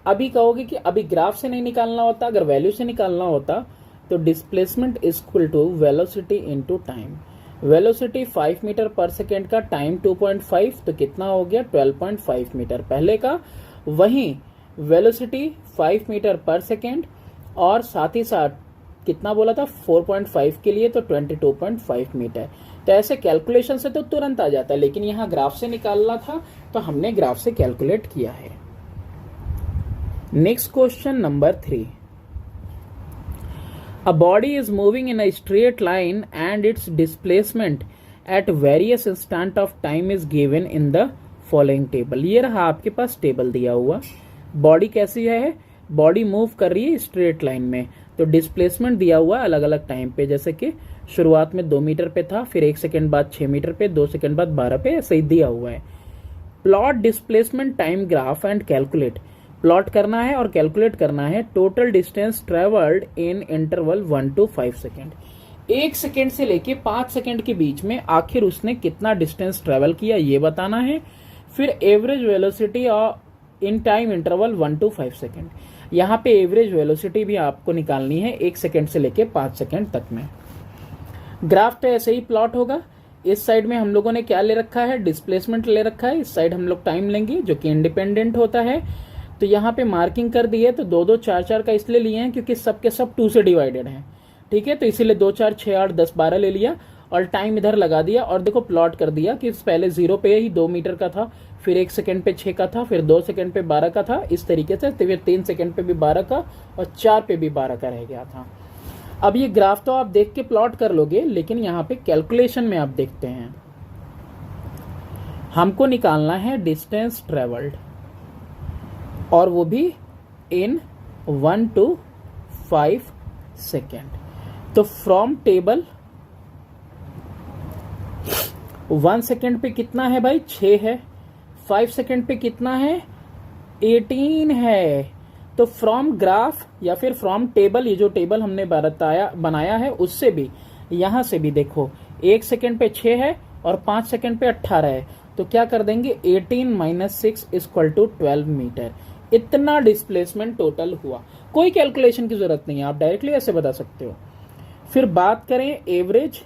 अभी कहोगे कि अभी ग्राफ से नहीं निकालना होता, अगर वैल्यू से निकालना होता तो displacement is equal to velocity into time. Velocity 5 metre per second का, टाइम 2.5, तो कितना हो गया 12.5 मीटर पहले का। वहीं वेलोसिटी 5 मीटर पर सेकेंड और साथ ही साथ कितना बोला था 4.5 के लिए, तो 22.5 मीटर। तो ऐसे कैलकुलेशन से तो तुरंत आ जाता है, लेकिन यहां ग्राफ से निकालना था तो हमने ग्राफ से कैलकुलेट किया है। Next question number 3। A body is moving in a straight line and its displacement at various instant of time is given in the following table। ये रहा आपके पास टेबल दिया हुआ। बॉडी कैसी है, बॉडी मूव कर रही है स्ट्रेट लाइन में, तो डिस्प्लेसमेंट दिया हुआ है अलग अलग टाइम पे, जैसे कि शुरुआत में 2 मीटर पे था, फिर 1 सेकेंड बाद 6 मीटर पे, 2 सेकेंड बाद 12 पे, ऐसे ही दिया हुआ है। Plot displacement time graph and calculate. Plot करना है और कैलकुलेट करना है total distance travelled in interval 1 to 5 second. 1 second से लेके 5 सेकेंड के बीच में आखिर उसने कितना डिस्टेंस ट्रेवल किया ये बताना है। फिर average velocity in time interval 1 to 5 second. यहाँ पे एवरेज वेलोसिटी भी आपको निकालनी है 1 सेकेंड से लेके 5 सेकेंड तक में। ग्राफ तो ऐसे ही प्लॉट होगा। इस साइड में हम लोगों ने क्या ले रखा है, डिस्प्लेसमेंट ले रखा है, इस साइड हम लोग टाइम लेंगे जो कि इंडिपेंडेंट होता है। तो यहाँ पे मार्किंग कर दी है, तो 2 2 4 4 का इसलिए लिए हैं क्योंकि सबके सब 2 से डिवाइडेड हैं, ठीक है। तो इसीलिए 2 4 6 8 10 12 ले लिया और टाइम इधर लगा दिया और देखो प्लॉट कर दिया कि पहले 0 पे ही 2 मीटर का था, फिर 1 सेकेंड पे 6 का था, फिर 2 सेकेंड पे 12 का था, इस तरीके से। फिर 3 सेकेंड पे भी 12 का और 4 पे भी 12 का रह गया था। अब ये ग्राफ तो आप देख के प्लॉट कर लोगे, लेकिन यहाँ पे कैलकुलेशन में आप देखते हैं, हमको निकालना है डिस्टेंस ट्रेवल्ड, और वो भी इन 1 to 5 सेकेंड। तो फ्रॉम टेबल 1 सेकेंड पे कितना है भाई 6 है, 5 सेकेंड पे कितना है 18 है। तो फ्रॉम ग्राफ या फिर फ्रॉम टेबल, ये जो टेबल हमने बनाया है उससे भी, यहां से भी देखो 1 सेकेंड पे 6 है और 5 सेकेंड पे 18 है, तो क्या कर देंगे 18 - 6 = 12 मीटर। इतना डिस्प्लेसमेंट टोटल हुआ। कोई कैलकुलेशन की जरूरत नहीं है, आप डायरेक्टली ऐसे बता सकते हो। फिर बात करें एवरेज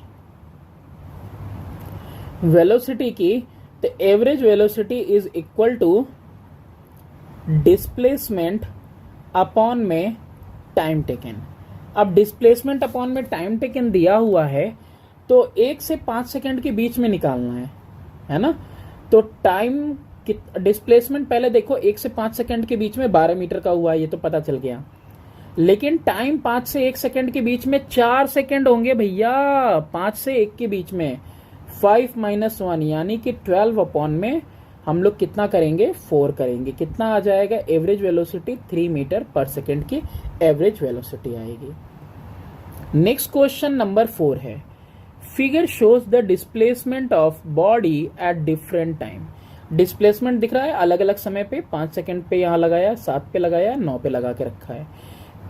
वेलोसिटी की, तो average velocity is equal to displacement upon में टाइम टेकन। अब डिस्प्लेसमेंट अपॉन में टाइम टेकन दिया हुआ है, तो 1 से 5 सेकेंड के बीच में निकालना है ना। तो टाइम डिस्प्लेसमेंट पहले देखो 1 से 5 सेकेंड के बीच में 12 मीटर का हुआ, ये तो पता चल गया। लेकिन टाइम 5 से 1 सेकेंड के बीच में 4 सेकेंड होंगे भैया। 5 से 1 के बीच में 5 - 1 यानी कि 12 अपॉन में हम लोग कितना करेंगे 4 करेंगे। कितना आ जाएगा average velocity 3 metre per second की एवरेज वेलोसिटी आएगी। नेक्स्ट क्वेश्चन नंबर 4 है, figure shows the displacement of body at different time. Displacement दिख रहा है अलग अलग समय पे, 5 सेकेंड पे यहां लगाया, 7 पे लगाया, 9 पे लगा के रखा है।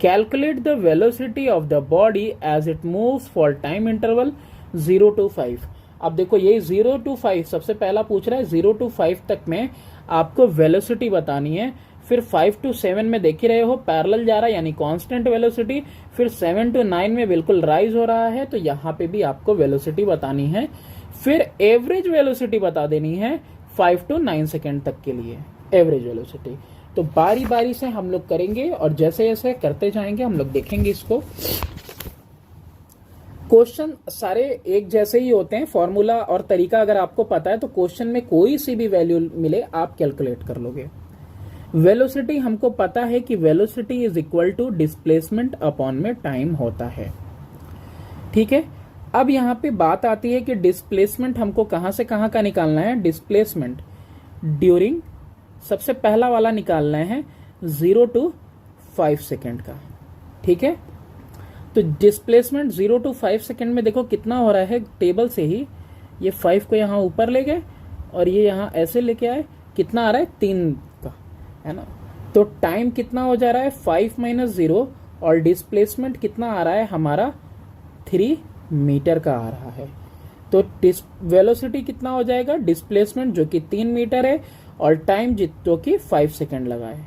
Calculate the velocity of the body as it moves for time interval 0 to 5। अब देखो ये 0 to 5 सबसे पहला पूछ रहा है, 0 to 5 तक में आपको वेलोसिटी बतानी है। फिर 5 to 7 में देख ही रहे हो पैरेलल जा रहा है यानी कांस्टेंट वेलोसिटी। फिर 7 to 9 में बिल्कुल राइज हो रहा है, तो यहाँ पे भी आपको वेलोसिटी बतानी है। फिर एवरेज वेलोसिटी बता देनी है 5 to 9 सेकेंड तक के लिए एवरेज वेलोसिटी। तो बारी बारी से हम लोग करेंगे और जैसे जैसे करते जाएंगे हम लोग देखेंगे इसको। क्वेश्चन सारे एक जैसे ही होते हैं, फॉर्मूला और तरीका अगर आपको पता है तो क्वेश्चन में कोई सी भी वैल्यू मिले आप कैलकुलेट कर लोगे। वेलोसिटी हमको पता है कि velocity is equal to displacement upon में टाइम होता है, ठीक है। अब यहाँ पे बात आती है कि डिस्प्लेसमेंट हमको कहां से कहां का निकालना है। डिस्प्लेसमेंट ड्यूरिंग सबसे पहला वाला निकालना है 0 to 5 सेकेंड का, ठीक है। तो डिस्प्लेसमेंट 0 to 5 सेकेंड में देखो कितना हो रहा है, टेबल से ही ये 5 को यहाँ ऊपर ले गए और ये यहाँ ऐसे लेके आए, कितना आ रहा है 3 का, है ना। तो टाइम कितना हो जा रहा है 5 - 0 और डिस्प्लेसमेंट कितना आ रहा है हमारा 3 मीटर का आ रहा है। तो वेलोसिटी कितना हो जाएगा, डिस्प्लेसमेंट जो कि 3 मीटर है और टाइम जो कि 5 सेकेंड लगा है,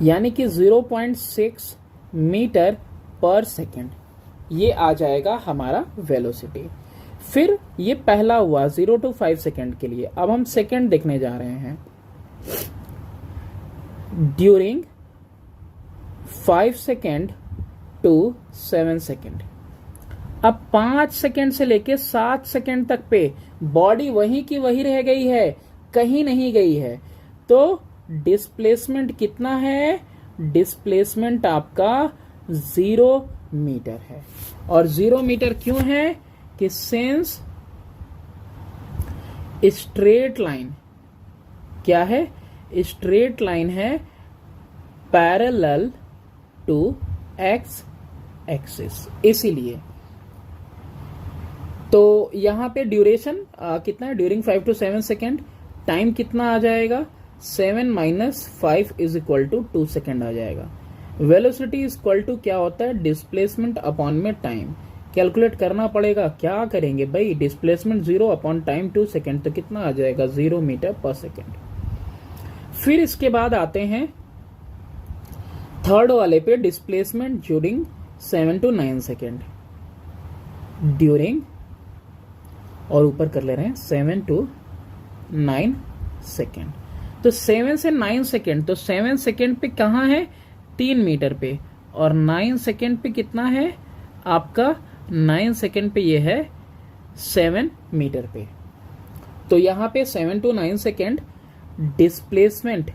यानी कि 0.6 मीटर पर सेकेंड ये आ जाएगा हमारा वेलोसिटी। फिर ये पहला हुआ 0 to 5 सेकेंड के लिए। अब हम सेकेंड देखने जा रहे हैं। During 5 second to 7 second. अब 5 सेकेंड से लेके 7 सेकेंड तक पे बॉडी वही की वही रह गई है, कहीं नहीं गई है। तो डिस्प्लेसमेंट कितना है, डिस्प्लेसमेंट आपका 0 मीटर है। और 0 मीटर क्यों है कि सिंस स्ट्रेट लाइन क्या है, स्ट्रेट लाइन है पैरेलल टू एक्स एक्सिस, इसीलिए। तो यहां पे ड्यूरेशन कितना है, ड्यूरिंग 5 to 7 सेकेंड, टाइम कितना आ जाएगा 7 - 5 = 2 सेकेंड आ जाएगा। वेलोसिटी इक्वल टू क्या होता है, डिस्प्लेसमेंट अपॉन में टाइम। कैलकुलेट करना पड़ेगा, क्या करेंगे भाई, डिस्प्लेसमेंट 0 अपॉन टाइम 2 सेकेंड, तो कितना आ जाएगा 0 मीटर पर सेकेंड। फिर इसके बाद आते हैं थर्ड वाले पे, displacement during 7 to 9 second, during और ऊपर कर ले रहे हैं 7 to 9 सेकेंड। तो 7 से 9 सेकेंड, तो 7 सेकेंड पे कहाँ है 3 मीटर पे, और 9 सेकेंड पे कितना है आपका, 9 सेकेंड पे ये है 7 मीटर पे। तो यहां पे 7 to 9 second displacement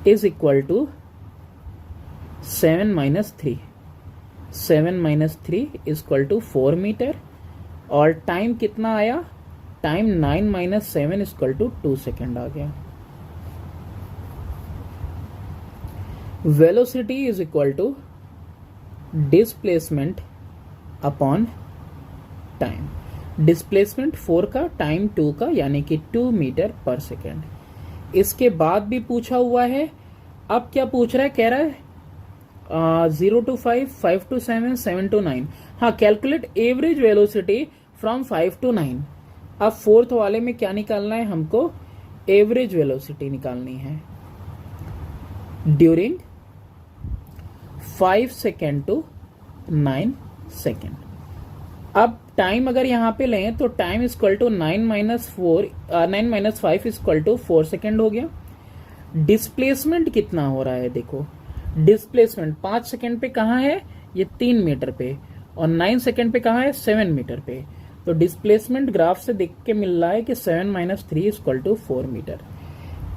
is equal to 7 - 3, 7 - 3 equal to 4 metre. और टाइम कितना आया, टाइम 9 - 7 इक्वल टू 2 सेकेंड आ गया। Velocity is equal to displacement upon time, displacement 4 का, टाइम 2 का, यानी कि 2 मीटर पर सेकेंड। इसके बाद भी पूछा हुआ है, अब क्या पूछ रहा है, कह रहा है 0 to 5, 5 to 7, 7 to 9। हाँ, calculate average velocity from 5 to 9। अब फोर्थ वाले में क्या निकालना है हमको, एवरेज वेलोसिटी निकालनी है ड्यूरिंग 5 सेकेंड to 9 सेकेंड। अब टाइम अगर यहां पे लें तो time equal to 9 - 5 equal to 4 second हो गया। डिस्प्लेसमेंट कितना हो रहा है, देखो डिस्प्लेसमेंट 5 सेकेंड पे कहाँ है, ये 3 मीटर पे, और 9 सेकेंड पे कहाँ है 7 मीटर पे। तो डिस्प्लेसमेंट ग्राफ से देख के मिल रहा है कि 7 - 3 equal to 4 metre.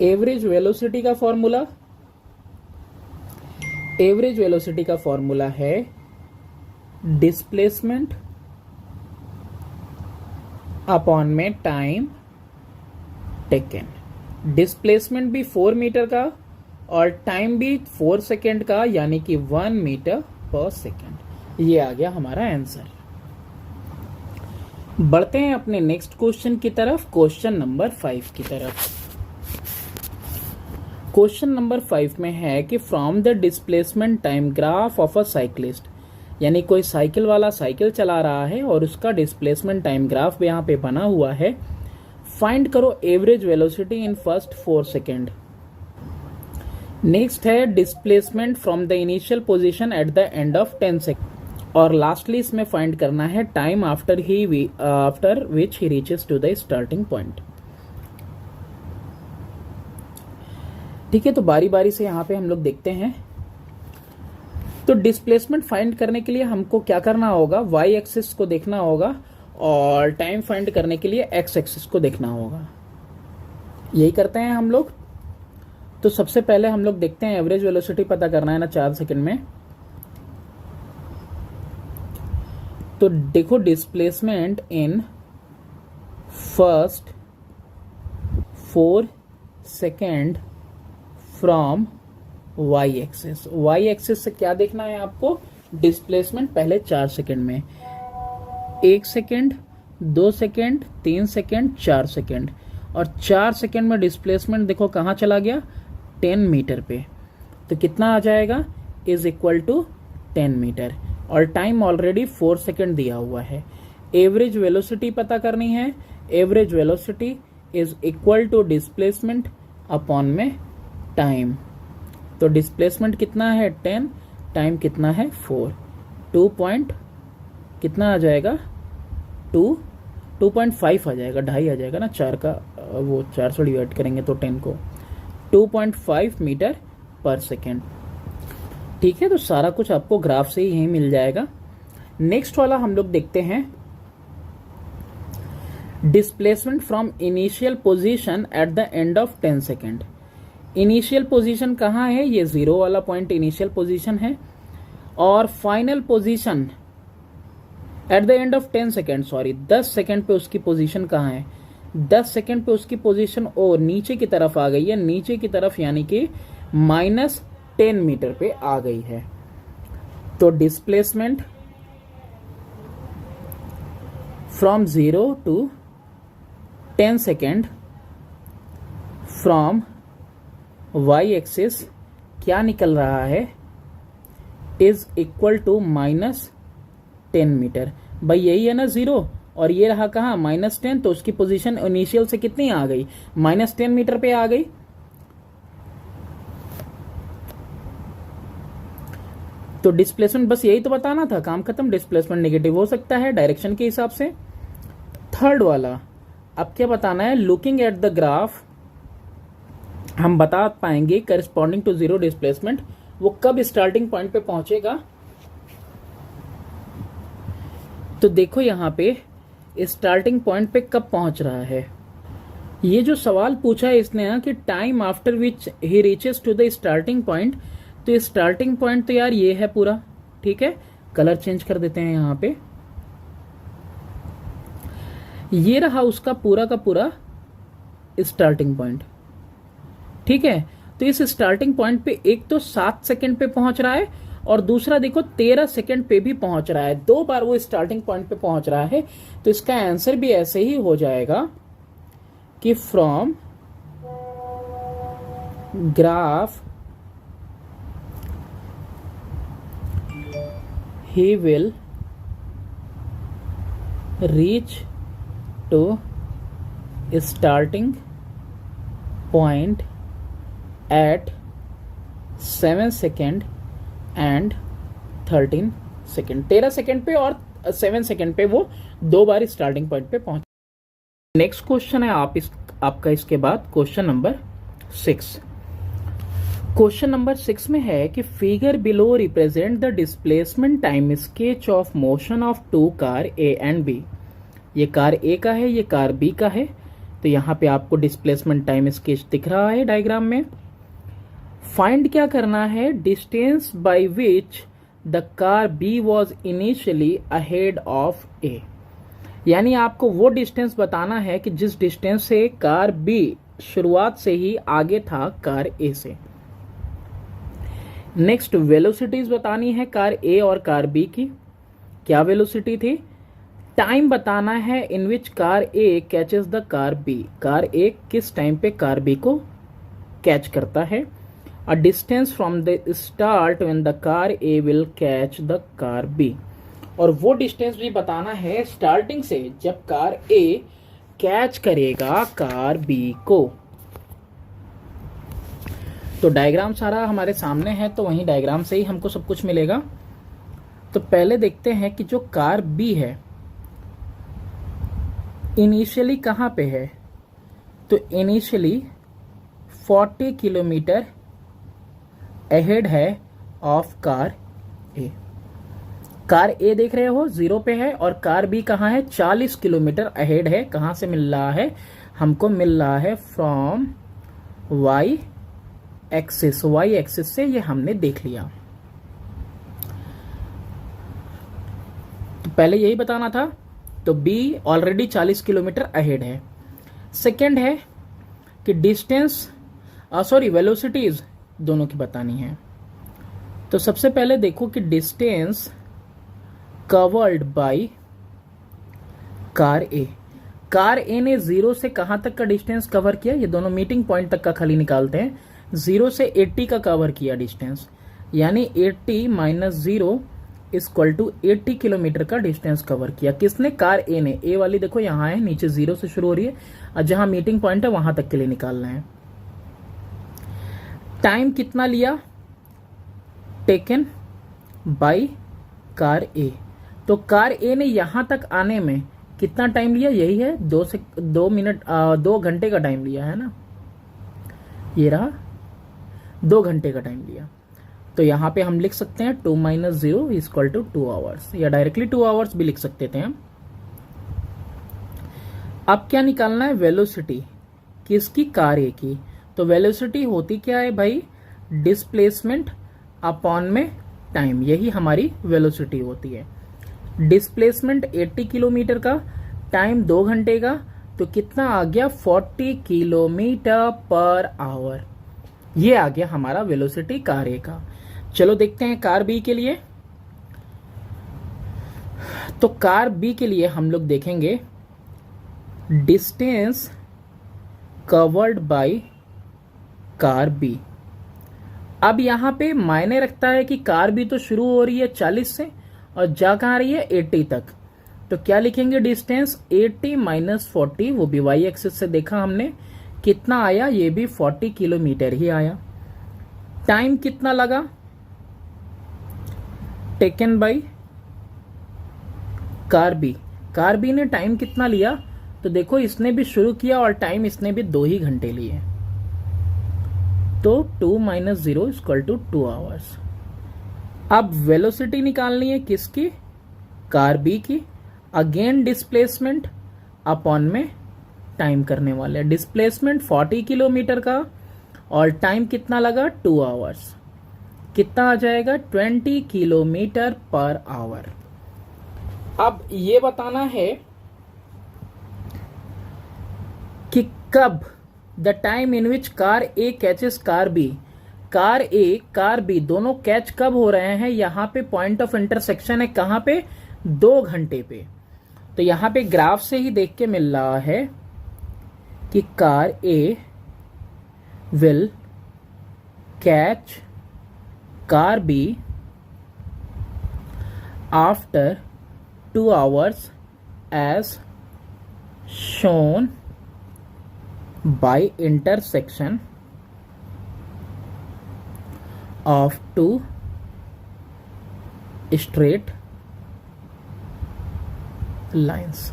Average velocity का फॉर्मूला, एवरेज वेलोसिटी का फॉर्मूला है डिस्प्लेसमेंट अपॉन में टाइम टेकन। डिस्प्लेसमेंट भी 4 मीटर का और टाइम भी 4 सेकेंड का, यानी कि 1 मीटर पर सेकेंड। ये आ गया हमारा आंसर। बढ़ते हैं अपने नेक्स्ट क्वेश्चन की तरफ, क्वेश्चन नंबर 5 की तरफ। क्वेश्चन नंबर 5 में है कि from the displacement time graph of a cyclist, यानी कोई साइकिल वाला साइकिल चला रहा है और उसका डिस्प्लेसमेंट टाइम ग्राफ यहाँ पे बना हुआ है। फाइंड करो average velocity in first 4 second. Next है displacement from the initial position at the end of 10 second. और लास्टली इसमें फाइंड करना है time after which he reaches to the starting point. ठीक है, तो बारी बारी से यहाँ पे हम लोग देखते हैं। तो डिस्प्लेसमेंट फाइंड करने के लिए हमको क्या करना होगा, वाई एक्सिस को देखना होगा और टाइम फाइंड करने के लिए एक्स एक्सिस को देखना होगा। यही करते हैं हम लोग। तो सबसे पहले हम लोग देखते हैं एवरेज वेलोसिटी पता करना है ना 4 सेकंड में। तो देखो displacement in first 4 second from Y axis. Y axis से क्या देखना है आपको? डिस्प्लेसमेंट पहले 4 सेकेंड में, 1 सेकेंड, 2 सेकेंड, 3 सेकेंड, 4 सेकेंड, और 4 सेकेंड में डिस्प्लेसमेंट देखो कहाँ चला गया? 10 मीटर पे। तो कितना आ जाएगा? इज इक्वल टू 10 मीटर, और टाइम ऑलरेडी 4 सेकेंड दिया हुआ है। एवरेज वेलोसिटी पता करनी है। Average velocity is equal to displacement upon में टाइम। तो डिस्प्लेसमेंट कितना है? 10, टाइम कितना है? 4। 2 पॉइंट कितना आ जाएगा? 2.5 आ जाएगा, 2.5 आ जाएगा ना, 4 का वो 4 से डिवाइड करेंगे तो 10 को, 2.5 मीटर पर सेकेंड। ठीक है, तो सारा कुछ आपको ग्राफ से ही यही मिल जाएगा। नेक्स्ट वाला हम लोग देखते हैं, displacement from initial position at the end of 10 second. Initial position कहाँ है? ये 0 वाला पॉइंट इनिशियल पोजीशन है, और final position at the end of 10 second, sorry 10 second पे उसकी पोजीशन कहाँ है? 10 सेकेंड पे उसकी पोजीशन ओ नीचे की तरफ आ गई है, नीचे की तरफ, यानी कि -10 मीटर पे आ गई है। तो displacement from 0 to 10 second from Y axis क्या निकल रहा है? Is equal to -10 metre. भाई यही है ना 0, और ये रहा कहाँ? -10, तो उसकी पोजीशन इनिशियल से कितनी आ गई? -10 मीटर पे आ गई। तो डिस्प्लेसमेंट बस यही तो बताना था, काम खत्म। डिस्प्लेसमेंट नेगेटिव हो सकता है डायरेक्शन के हिसाब से। थर्ड वाला अब क्या बताना है? लुकिंग एट द ग्राफ हम बता पाएंगे करस्पॉन्डिंग टू 0 डिस्प्लेसमेंट वो कब स्टार्टिंग पॉइंट पे पहुंचेगा। तो देखो यहां पे स्टार्टिंग पॉइंट पे कब पहुंच रहा है। ये जो सवाल पूछा है इसने ना कि time after which he reaches to the starting point, तो स्टार्टिंग पॉइंट तो यार ये है पूरा, ठीक है। कलर चेंज कर देते हैं यहां पे, ये रहा उसका पूरा का पूरा स्टार्टिंग पॉइंट, ठीक है। तो इस स्टार्टिंग पॉइंट पे एक तो 7 सेकंड पे पहुंच रहा है, और दूसरा देखो 13 सेकंड पे भी पहुंच रहा है। 2 बार वो स्टार्टिंग पॉइंट पे पहुंच रहा है। तो इसका आंसर भी ऐसे ही हो जाएगा कि from graph he will reach to starting point at 7 second and 13 second. 13 second पे और 7 सेकेंड पे वो 2 बार स्टार्टिंग पॉइंट पे पहुंच। नेक्स्ट क्वेश्चन है आपका इसके बाद क्वेश्चन नंबर 6। क्वेश्चन नंबर 6 में है कि figure below represent the displacement time sketch of motion of 2 car A and B. ये कार ए का है, ये कार बी का है। तो यहाँ पे आपको डिस्प्लेसमेंट टाइम स्केच दिख रहा है डायग्राम में। फाइंड क्या करना है? Distance by which the car B was initially ahead of A. यानी आपको वो डिस्टेंस बताना है कि जिस डिस्टेंस से कार बी शुरुआत से ही आगे था कार ए से। नेक्स्ट वेलोसिटीज बतानी है कार ए और कार बी की। क्या वेलोसिटी थी? टाइम बताना है in which car A catches the car B. Car A किस टाइम पे कार बी को कैच करता है। A distance from the start when the car A will catch the car B. और वो डिस्टेंस भी बताना है स्टार्टिंग से जब कार ए कैच करेगा कार बी को। तो डायग्राम सारा हमारे सामने है, तो वहीं डायग्राम से ही हमको सब कुछ मिलेगा। तो पहले देखते हैं कि जो कार बी है इनिशियली कहाँ पे है। तो इनिशियली 40 किलोमीटर अहेड है ऑफ कार ए। कार ए देख रहे हो 0 पे है, और कार बी कहाँ है? 40 किलोमीटर अहेड है। कहाँ से मिल रहा है? हमको मिल रहा है from Y axis. Y axis से ये हमने देख लिया। तो पहले यही बताना था। तो बी ऑलरेडी 40 किलोमीटर अहेड है। सेकेंड है कि डिस्टेंस वेलोसिटीज दोनों की बतानी है। तो सबसे पहले देखो कि distance covered by car A. Car A ने 0 से कहां तक का डिस्टेंस कवर किया, ये दोनों मीटिंग पॉइंट तक का खाली निकालते हैं। 0 से 80 का कवर किया डिस्टेंस, यानी 80 माइनस 0 इक्वल टू 80 किलोमीटर का डिस्टेंस कवर किया। किसने? कार ए ने। ए वाली देखो यहां है, नीचे 0 से शुरू हो रही है और जहां मीटिंग पॉइंट है वहां तक के लिए निकालना है। टाइम कितना लिया? टेकन बाय कार ए। तो कार ए ने यहां तक आने में कितना टाइम लिया? यही है 2 घंटे का टाइम लिया है ना, ये रहा 2 घंटे का टाइम लिया। तो यहां पे हम लिख सकते हैं 2 माइनस 0 इक्वल टू 2 आवर्स, या डायरेक्टली 2 आवर्स भी लिख सकते थे हम। अब क्या निकालना है? वेलोसिटी किसकी? कार ए की। तो वेलोसिटी होती क्या है भाई? डिस्प्लेसमेंट अपॉन में टाइम, यही हमारी वेलोसिटी होती है। डिस्प्लेसमेंट 80 किलोमीटर का, टाइम 2 घंटे का, तो कितना आ गया? 40 किलोमीटर पर आवर। ये आ गया हमारा वेलोसिटी कार ए का। चलो देखते हैं कार बी के लिए। तो कार बी के लिए हम लोग देखेंगे distance covered by car B. अब यहां पे मायने रखता है कि कार बी तो शुरू हो रही है 40 से और जा कहां रही है? 80 तक। तो क्या लिखेंगे? डिस्टेंस 80 माइनस 40, वो भी वाई एक्सिस से देखा हमने, कितना आया? ये भी 40 किलोमीटर ही आया। टाइम कितना लगा? Taken by car B. Car B ने टाइम कितना लिया? तो देखो इसने भी शुरू किया और टाइम इसने भी 2 ही घंटे लिए, तो 2 माइनस 0 इक्वल टू 2 आवर्स। अब वेलोसिटी निकालनी है किसकी? कार बी की। अगेन डिस्प्लेसमेंट अपॉन में टाइम करने वाले। डिस्प्लेसमेंट 40 किलोमीटर का और टाइम कितना लगा? 2 आवर्स। कितना आ जाएगा? 20 किलोमीटर पर आवर। अब ये बताना है कि कब, the time in which car A catches car B. Car A car B दोनों कैच कब हो रहे हैं? यहां पे पॉइंट ऑफ इंटरसेक्शन है कहां पे? 2 घंटे पे। तो यहां पे ग्राफ से ही देख के मिल रहा है कि car A will catch car B after 2 hours as shown by intersection of 2 straight lines।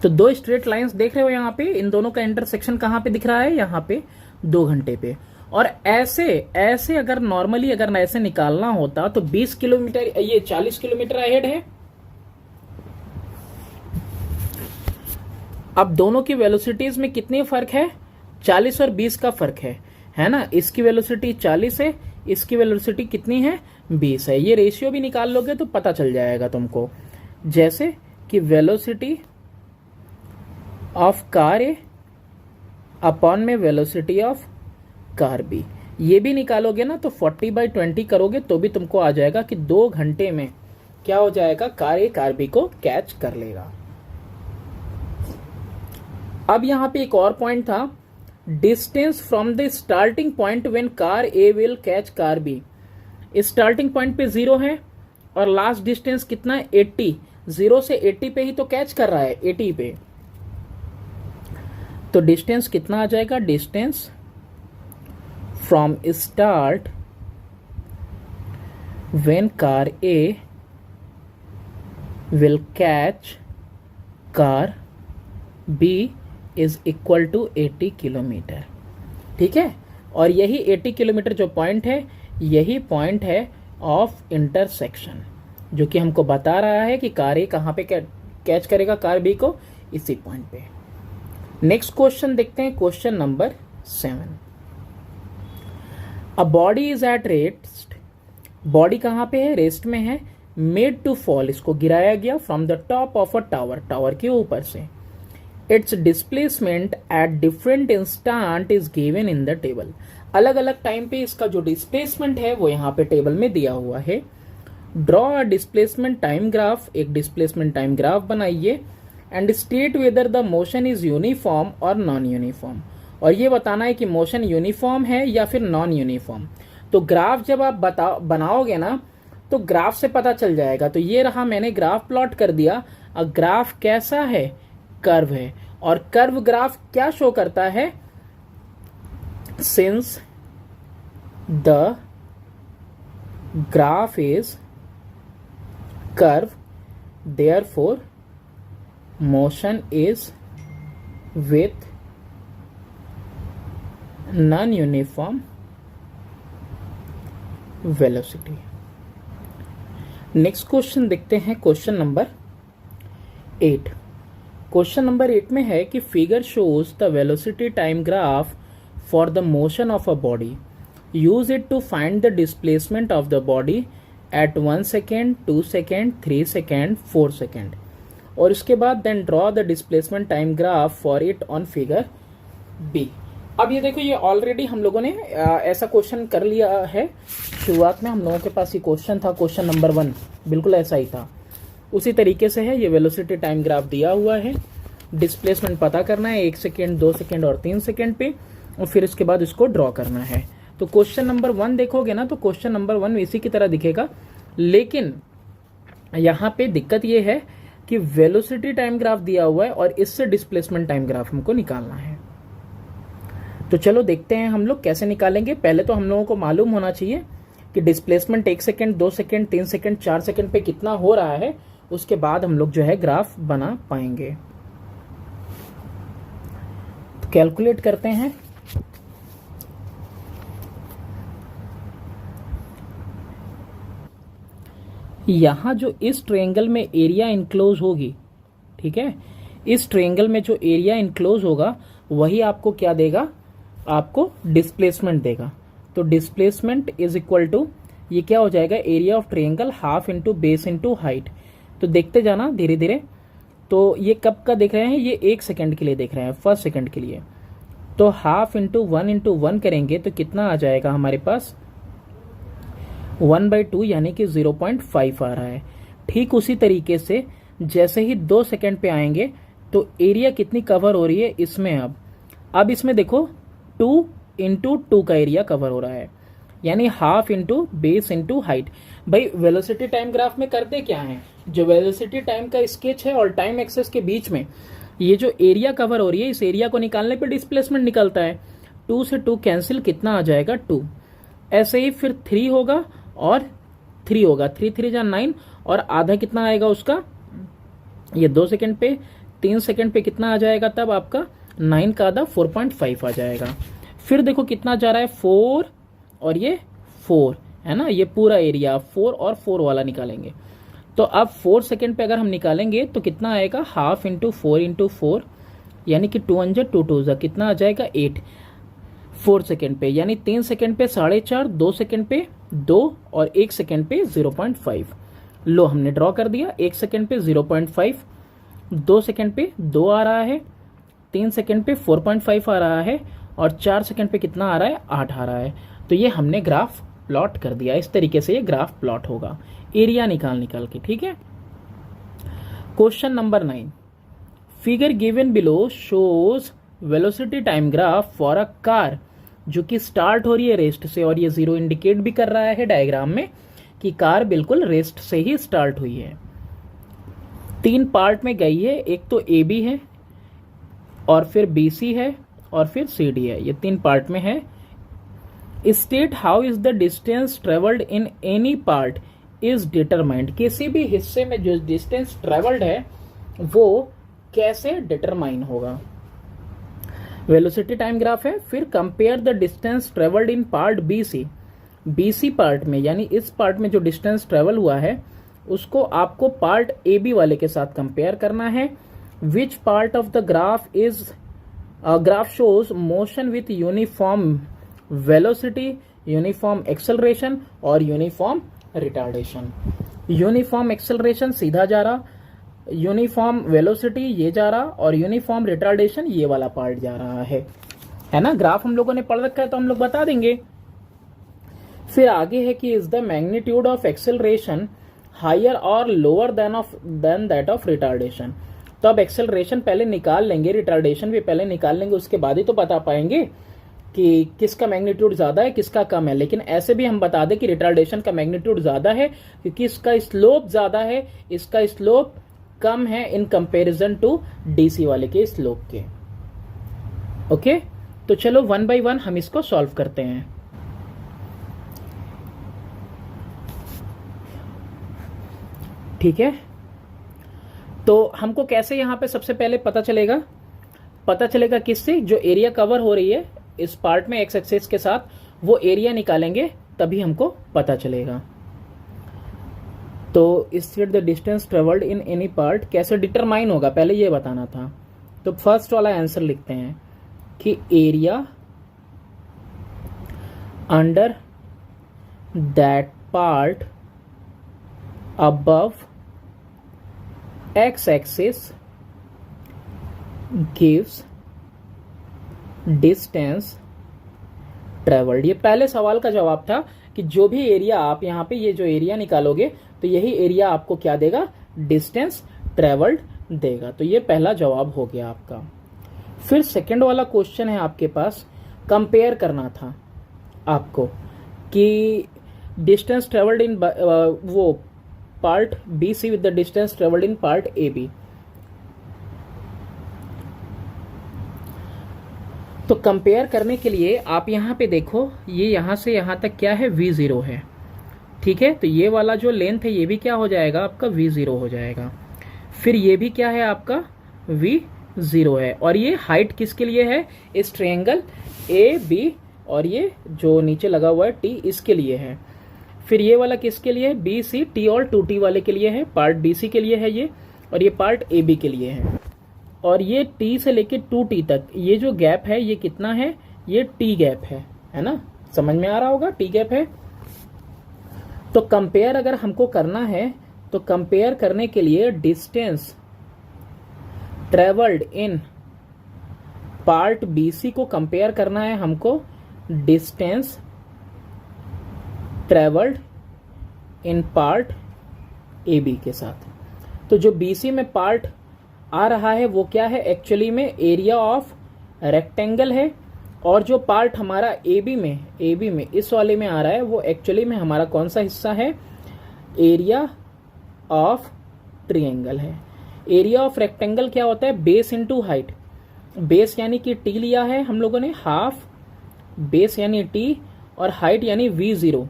तो 2 स्ट्रेट लाइंस देख रहे हो यहां पे, इन दोनों का इंटरसेक्शन कहां पे दिख रहा है? यहां पे 2 घंटे पे। और ऐसे अगर नॉर्मली अगर ऐसे निकालना होता तो 20 किलोमीटर, ये 40 किलोमीटर अहेड है। अब दोनों की वेलोसिटीज में कितनी फर्क है? 40 और 20 का फर्क है ना। इसकी वेलोसिटी 40 है, इसकी वेलोसिटी कितनी है? 20 है। ये रेशियो भी निकाल लोगे तो पता चल जाएगा तुमको, जैसे कि velocity of car A upon में वेलोसिटी ऑफ कार बी, ये भी निकालोगे ना तो 40/20 करोगे तो भी तुमको आ जाएगा कि 2 घंटे में क्या हो जाएगा? कार ए कार बी को कैच कर लेगा। अब यहां पे एक और पॉइंट था, distance from the starting point when car A will catch car B. Starting point पे 0 है और लास्ट डिस्टेंस कितना है? 80। 0 से 80 पे ही तो कैच कर रहा है, 80 पे। तो डिस्टेंस कितना आ जाएगा? Distance from start when car A will catch car B is equal to 80 kilometre. ठीक है, और यही 80 किलोमीटर जो पॉइंट है, यही पॉइंट है ऑफ इंटरसेक्शन, जो कि हमको बता रहा है कि कार ए कहां पे कैच करेगा कार बी को? इसी पॉइंट पे। नेक्स्ट क्वेश्चन देखते हैं, question number 7। A body is at rest. Body कहां पे है? रेस्ट में है। मेड टू फॉल, इसको गिराया गया from the top of a tower, tower के ऊपर से। It's displacement at different instant is given in the table. अलग अलग टाइम पे इसका जो डिस्प्लेसमेंट है वो यहाँ पे टेबल में दिया हुआ है। Draw a displacement time graph, एक डिस्प्लेसमेंट टाइम ग्राफ बनाइए and state whether the motion is uniform और नॉन यूनिफॉर्म, और ये बताना है कि मोशन यूनिफॉर्म है या फिर नॉन यूनिफॉर्म। तो ग्राफ जब आप बनाओगे ना तो ग्राफ से पता चल जाएगा। तो ये रहा, मैंने ग्राफ प्लॉट कर दिया। अब ग्राफ कैसा है? कर्व है। और कर्व ग्राफ क्या शो करता है? Since the graph is curve therefore motion is with non uniform velocity. Next question देखते हैं, क्वेश्चन नंबर 8। क्वेश्चन नंबर 8 में है कि figure shows the velocity time graph for the motion of a body, use it to find the displacement of the body at 1 second, 2 second, 3 second, 4 second, और उसके बाद then draw the displacement time graph for it on figure B. अब ये देखो, ये already हम लोगों ने ऐसा क्वेश्चन कर लिया है। शुरुआत में हम लोगों के पास ये क्वेश्चन था, क्वेश्चन नंबर 1 बिल्कुल ऐसा ही था। उसी तरीके से है, ये वेलोसिटी टाइम ग्राफ दिया हुआ है, डिस्प्लेसमेंट पता करना है 1 सेकेंड, 2 सेकेंड और 3 सेकेंड पे, और फिर इसके बाद इसको ड्रॉ करना है। तो क्वेश्चन नंबर 1 देखोगे ना तो क्वेश्चन नंबर 1 इसी की तरह दिखेगा, लेकिन यहाँ पे दिक्कत ये है कि वेलोसिटी टाइम ग्राफ दिया हुआ है और इससे डिस्प्लेसमेंट टाइम ग्राफ हमको निकालना है। तो चलो देखते हैं हम लोग कैसे निकालेंगे। पहले तो हम लोगों को मालूम होना चाहिए कि displacement 1 second, 2 second, 3 second, 4 second पे कितना हो रहा है, उसके बाद हम लोग जो है ग्राफ बना पाएंगे। तो कैलकुलेट करते हैं। यहां जो इस ट्रायंगल में एरिया इनक्लोज होगी, ठीक है, इस ट्रायंगल में जो एरिया इनक्लोज होगा वही आपको क्या देगा? आपको डिस्प्लेसमेंट देगा। तो डिस्प्लेसमेंट इज इक्वल टू, ये क्या हो जाएगा? Area of triangle half into base into height. तो देखते जाना धीरे धीरे। तो ये कब का देख रहे हैं? ये 1 सेकेंड के लिए देख रहे हैं, फर्स्ट सेकेंड के लिए। तो हाफ इंटू 1 करेंगे तो कितना आ जाएगा हमारे पास? 1/2 यानी कि 0.5 आ रहा है। ठीक उसी तरीके से जैसे ही 2 सेकेंड पे आएंगे तो एरिया कितनी कवर हो रही है इसमें? अब इसमें देखो 2 इंटू 2 का एरिया कवर हो रहा है, यानी half into base into height. भाई वेलोसिटी टाइम ग्राफ में करते क्या है? जो वेलोसिटी टाइम का स्केच है और टाइम एक्सेस के बीच में ये जो एरिया कवर हो रही है, इस एरिया को निकालने पे डिस्प्लेसमेंट निकलता है। 2 से 2 कैंसिल, कितना आ जाएगा? 2। ऐसे ही फिर 3 होगा और 3 होगा, 3 3 जा 9, और आधा कितना आएगा उसका? ये 2 सेकेंड पे, 3 सेकेंड पे कितना आ जाएगा? तब आपका 9 का आधा 4.5 आ जाएगा। फिर देखो कितना जा रहा है? 4 और ये 4 है ना, ये पूरा एरिया 4 और 4 वाला निकालेंगे। तो अब 4 सेकेंड पे अगर हम निकालेंगे तो कितना आएगा? हाफ इंटू 4 इंटू 4, यानी कि 2 1 2 2 कितना आ जाएगा? 8। 4 सेकेंड पे, यानी 3 सेकेंड पे 4.5, 2 सेकेंड पे 2 और 1 सेकेंड पे 0.5। लो हमने ड्रॉ कर दिया। 1 सेकेंड पे 0.5, 2 सेकेंड पे 2 आ रहा है, 3 सेकेंड पे 4.5 आ रहा है, और 4 सेकेंड पे कितना आ रहा है? 8 आ रहा है। तो ये हमने ग्राफ प्लॉट कर दिया। इस तरीके से ये ग्राफ प्लॉट होगा एरिया निकाल के, ठीक है। Question number 9, figure given below shows velocity time graph for a car जो कि स्टार्ट हो रही है रेस्ट से, और ये 0 इंडिकेट भी कर रहा है डायग्राम में कि कार बिल्कुल रेस्ट से ही स्टार्ट हुई है। 3 पार्ट में गई है, एक तो ए बी है, और फिर बी सी है, और फिर सी डी है। ये 3 पार्ट में है। State how is the distance travelled in any part is determined. किसी भी हिस्से में जो डिस्टेंस ट्रेवल्ड है वो कैसे डिटरमाइन होगा? वेलोसिटी टाइम ग्राफ है। फिर compare the distance travelled in part B C. B C part में, यानी इस पार्ट में जो डिस्टेंस ट्रेवल हुआ है उसको आपको पार्ट ए बी वाले के साथ कंपेयर करना है। Which part of the graph shows motion with uniform velocity, uniform acceleration और यूनिफॉर्म रिटार्डेशन। यूनिफॉर्म एक्सेलरेशन सीधा जा रहा, यूनिफॉर्म वेलोसिटी ये जा रहा और यूनिफॉर्म रिटार्डेशन ये वाला पार्ट जा रहा है ना। ग्राफ हम लोगों ने पढ़ रखा है तो हम लोग बता देंगे। फिर आगे है कि is the magnitude of acceleration higher और lower than that of retardation. तो अब एक्सेलरेशन पहले निकाल लेंगे, रिटार्डेशन भी पहले निकाल लेंगे, उसके बाद ही तो बता पाएंगे कि किसका मैग्नीट्यूड ज्यादा है किसका कम है। लेकिन ऐसे भी हम बता दें कि रिटार्डेशन का मैग्नीट्यूड ज्यादा है क्योंकि इसका स्लोप ज्यादा है, इसका स्लोप कम है इन कंपैरिजन टू डीसी वाले के स्लोप के। ओके, तो चलो वन बाय वन हम इसको सॉल्व करते हैं। ठीक है, तो हमको कैसे यहां पे सबसे पहले पता चलेगा किससे, जो एरिया कवर हो रही है इस पार्ट में एक्स एक्सिस के साथ, वो एरिया निकालेंगे तभी हमको पता चलेगा। तो state the distance travelled in any part कैसे डिटरमाइन होगा पहले ये बताना था। तो फर्स्ट वाला आंसर लिखते हैं कि area under that part above x axis gives distance travelled. ये पहले सवाल का जवाब था कि जो भी एरिया आप यहां पे ये जो एरिया निकालोगे तो यही एरिया आपको क्या देगा, डिस्टेंस ट्रेवल्ड देगा। तो ये पहला जवाब हो गया आपका। फिर सेकंड वाला क्वेश्चन है आपके पास, कंपेयर करना था आपको कि डिस्टेंस ट्रेवल्ड इन वो part B C with the distance travelled in part A B. तो कंपेयर करने के लिए आप यहां पे देखो, ये यहां से यहां तक क्या है, v0 है। ठीक है, तो ये वाला जो लेंथ है ये भी क्या हो जाएगा आपका v0 हो जाएगा। फिर ये भी क्या है आपका v0 है। और ये हाइट किसके लिए है, इस ट्रायंगल ए बी, और ये जो नीचे लगा हुआ है t इसके लिए है। फिर ये वाला किसके लिए है, बी सी टी और 2t वाले के लिए है, पार्ट बी सी के लिए है ये, और ये पार्ट ए बी के लिए है। और ये t से लेके 2t तक ये जो गैप है ये कितना है, ये t गैप है ना, समझ में आ रहा होगा, t गैप है। तो कंपेयर अगर हमको करना है तो कंपेयर करने के लिए distance travelled in part BC को कंपेयर करना है हमको distance travelled in part AB के साथ। तो जो BC में पार्ट आ रहा है वो क्या है, एक्चुअली में एरिया ऑफ रेक्टेंगल है, और जो पार्ट हमारा AB में इस वाले में आ रहा है वो एक्चुअली में हमारा कौन सा हिस्सा है, एरिया ऑफ ट्रायंगल है। एरिया ऑफ रेक्टेंगल क्या होता है, बेस इनटू हाइट। बेस यानी कि t लिया है हम लोगों ने, हाफ बेस यानी t, और हाइट यानी v0,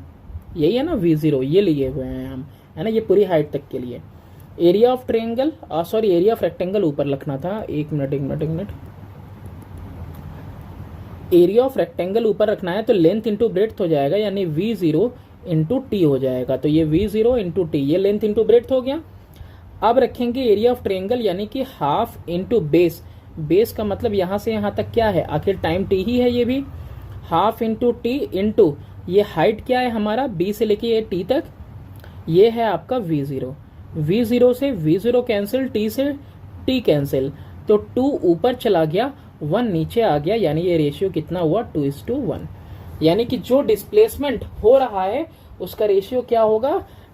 यही है ना v0, ये लिए हुए हैं हम, है ना, ये पूरी हाइट तक के लिए। Area of triangle sorry area of rectangle ऊपर लिखना था, एक मिनट। एरिया ऑफ रेक्टेंगल ऊपर रखना है तो लेंथ इंटू ब्रेड्थ हो जाएगा, यानी v0 इंटू टी हो जाएगा। तो ये v0 इंटू टी, ये लेंथ इंटू ब्रेड्थ हो गया। अब रखेंगे एरिया ऑफ ट्रायंगल यानी कि हाफ इंटू बेस। बेस का मतलब यहां से यहां तक क्या है, आखिर टाइम t ही है ये भी, हाफ इंटू टी इंटू ये हाइट क्या है हमारा, b से लेके ये t तक, ये है आपका v0। v0 से v0 कैंसिल, t से t कैंसिल, तो 2 ऊपर चला गया, 1 नीचे आ गया, यानी ये रेशियो कितना हुआ, 2:1। यानी कि जो डिस्प्लेसमेंट हो रहा है उसका रेशियो क्या होगा,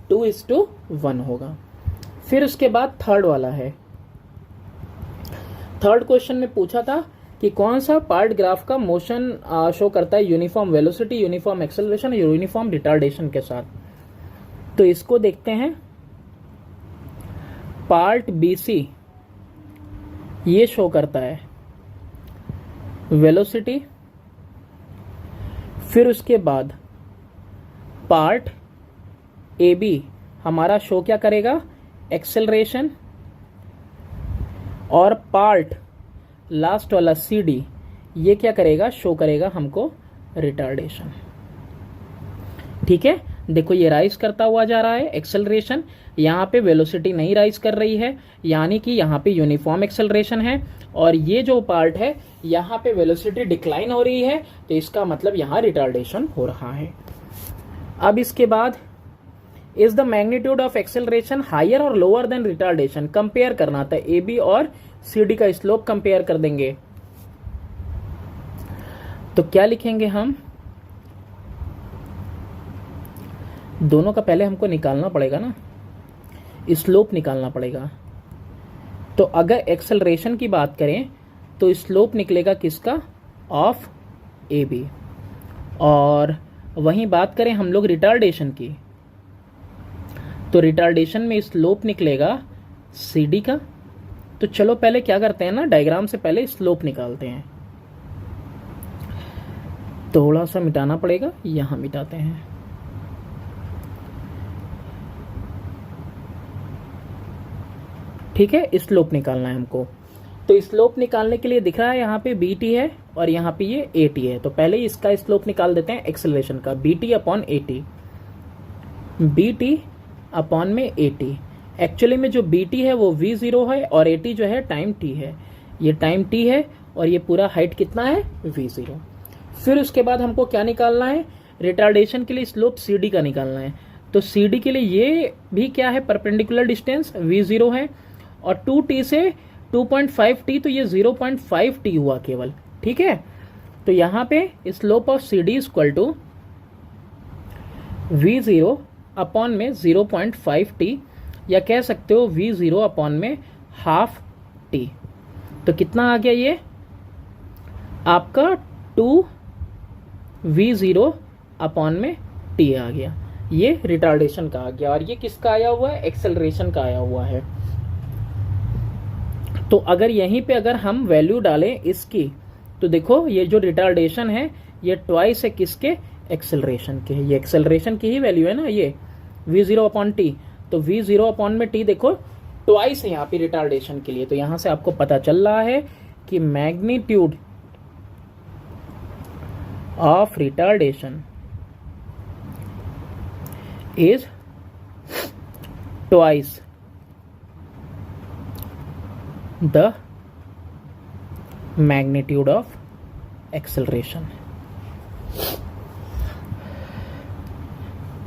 2:1 होगा। फिर उसके बाद थर्ड वाला है। थर्ड क्वेश्चन में पूछा था कि कौन सा पार्ट ग्राफ का मोशन शो करता है uniform velocity, uniform acceleration, uniform retardation के साथ। तो इसको देखते हैं। पार्ट BC ये शो करता है वेलोसिटी, फिर उसके बाद पार्ट AB हमारा शो क्या करेगा, एक्सेलरेशन, और पार्ट लास्ट वाला CD ये क्या करेगा, शो करेगा हमको रिटार्डेशन। ठीक है, देखो ये राइज करता हुआ जा रहा है एक्सेलरेशन, यहाँ पे वेलोसिटी नहीं राइज कर रही है, यानी कि यहाँ पे यूनिफॉर्म एक्सेलरेशन है, और ये जो पार्ट है यहाँ पे वेलोसिटी डिक्लाइन हो रही है, तो इसका मतलब यहाँ रिटार्डेशन हो रहा है। अब इसके बाद is the magnitude of acceleration higher और लोअर देन रिटार्डेशन। कंपेयर करना था, ए बी और सी डी का स्लोप कंपेयर कर देंगे। तो क्या लिखेंगे हम, दोनों का पहले हमको निकालना पड़ेगा ना, स्लोप निकालना पड़ेगा। तो अगर एक्सेलरेशन की बात करें तो स्लोप निकलेगा किसका, ऑफ ए बी। और वहीं बात करें हम लोग रिटार्डेशन की, तो रिटार्डेशन में स्लोप निकलेगा सी डी का। तो चलो पहले क्या करते हैं ना, डायग्राम से पहले स्लोप निकालते हैं। थोड़ा सा मिटाना पड़ेगा, यहां मिटाते हैं। ठीक है, स्लोप निकालना है हमको। तो स्लोप निकालने के लिए दिख रहा है यहाँ पे बी टी है और यहाँ पे ये ए टी है। तो पहले इसका स्लोप निकाल देते हैं एक्सेलरेशन का, B T upon A T. B T upon में ए टी, एक्चुअली में जो बी टी है वो वी जीरो है और ए टी जो है टाइम टी है। ये टाइम टी है और ये पूरा हाइट कितना है, वी जीरो। फिर उसके बाद हमको क्या निकालना है, रिटार्डेशन के लिए स्लोप सी डी का निकालना है। तो सी डी के लिए ये भी क्या है, परपेंडिकुलर डिस्टेंस वी जीरो है और 2t से 2.5t, तो ये 0.5t हुआ केवल। ठीक है, तो यहां पे slope of C D equal to V zero upon में 0.5t, या कह सकते हो वी जीरो अपॉन में हाफ टी। तो कितना आ गया ये आपका 2v0 अपॉन में t आ गया। ये रिटार्डेशन का आ गया और ये किसका आया हुआ है, एक्सेलरेशन का आया हुआ है। तो अगर यहीं पे अगर हम वैल्यू डालें इसकी, तो देखो ये जो रिटार्डेशन है ये ट्वाइस है किसके, एक्सेलरेशन के। ये एक्सेलरेशन की ही वैल्यू है ना, ये v0 अपॉन टी। तो v0 अपॉन में t देखो ट्वाइस है यहाँ पे रिटार्डेशन के लिए। तो यहां से आपको पता चल रहा है कि magnitude of retardation is twice the magnitude of acceleration.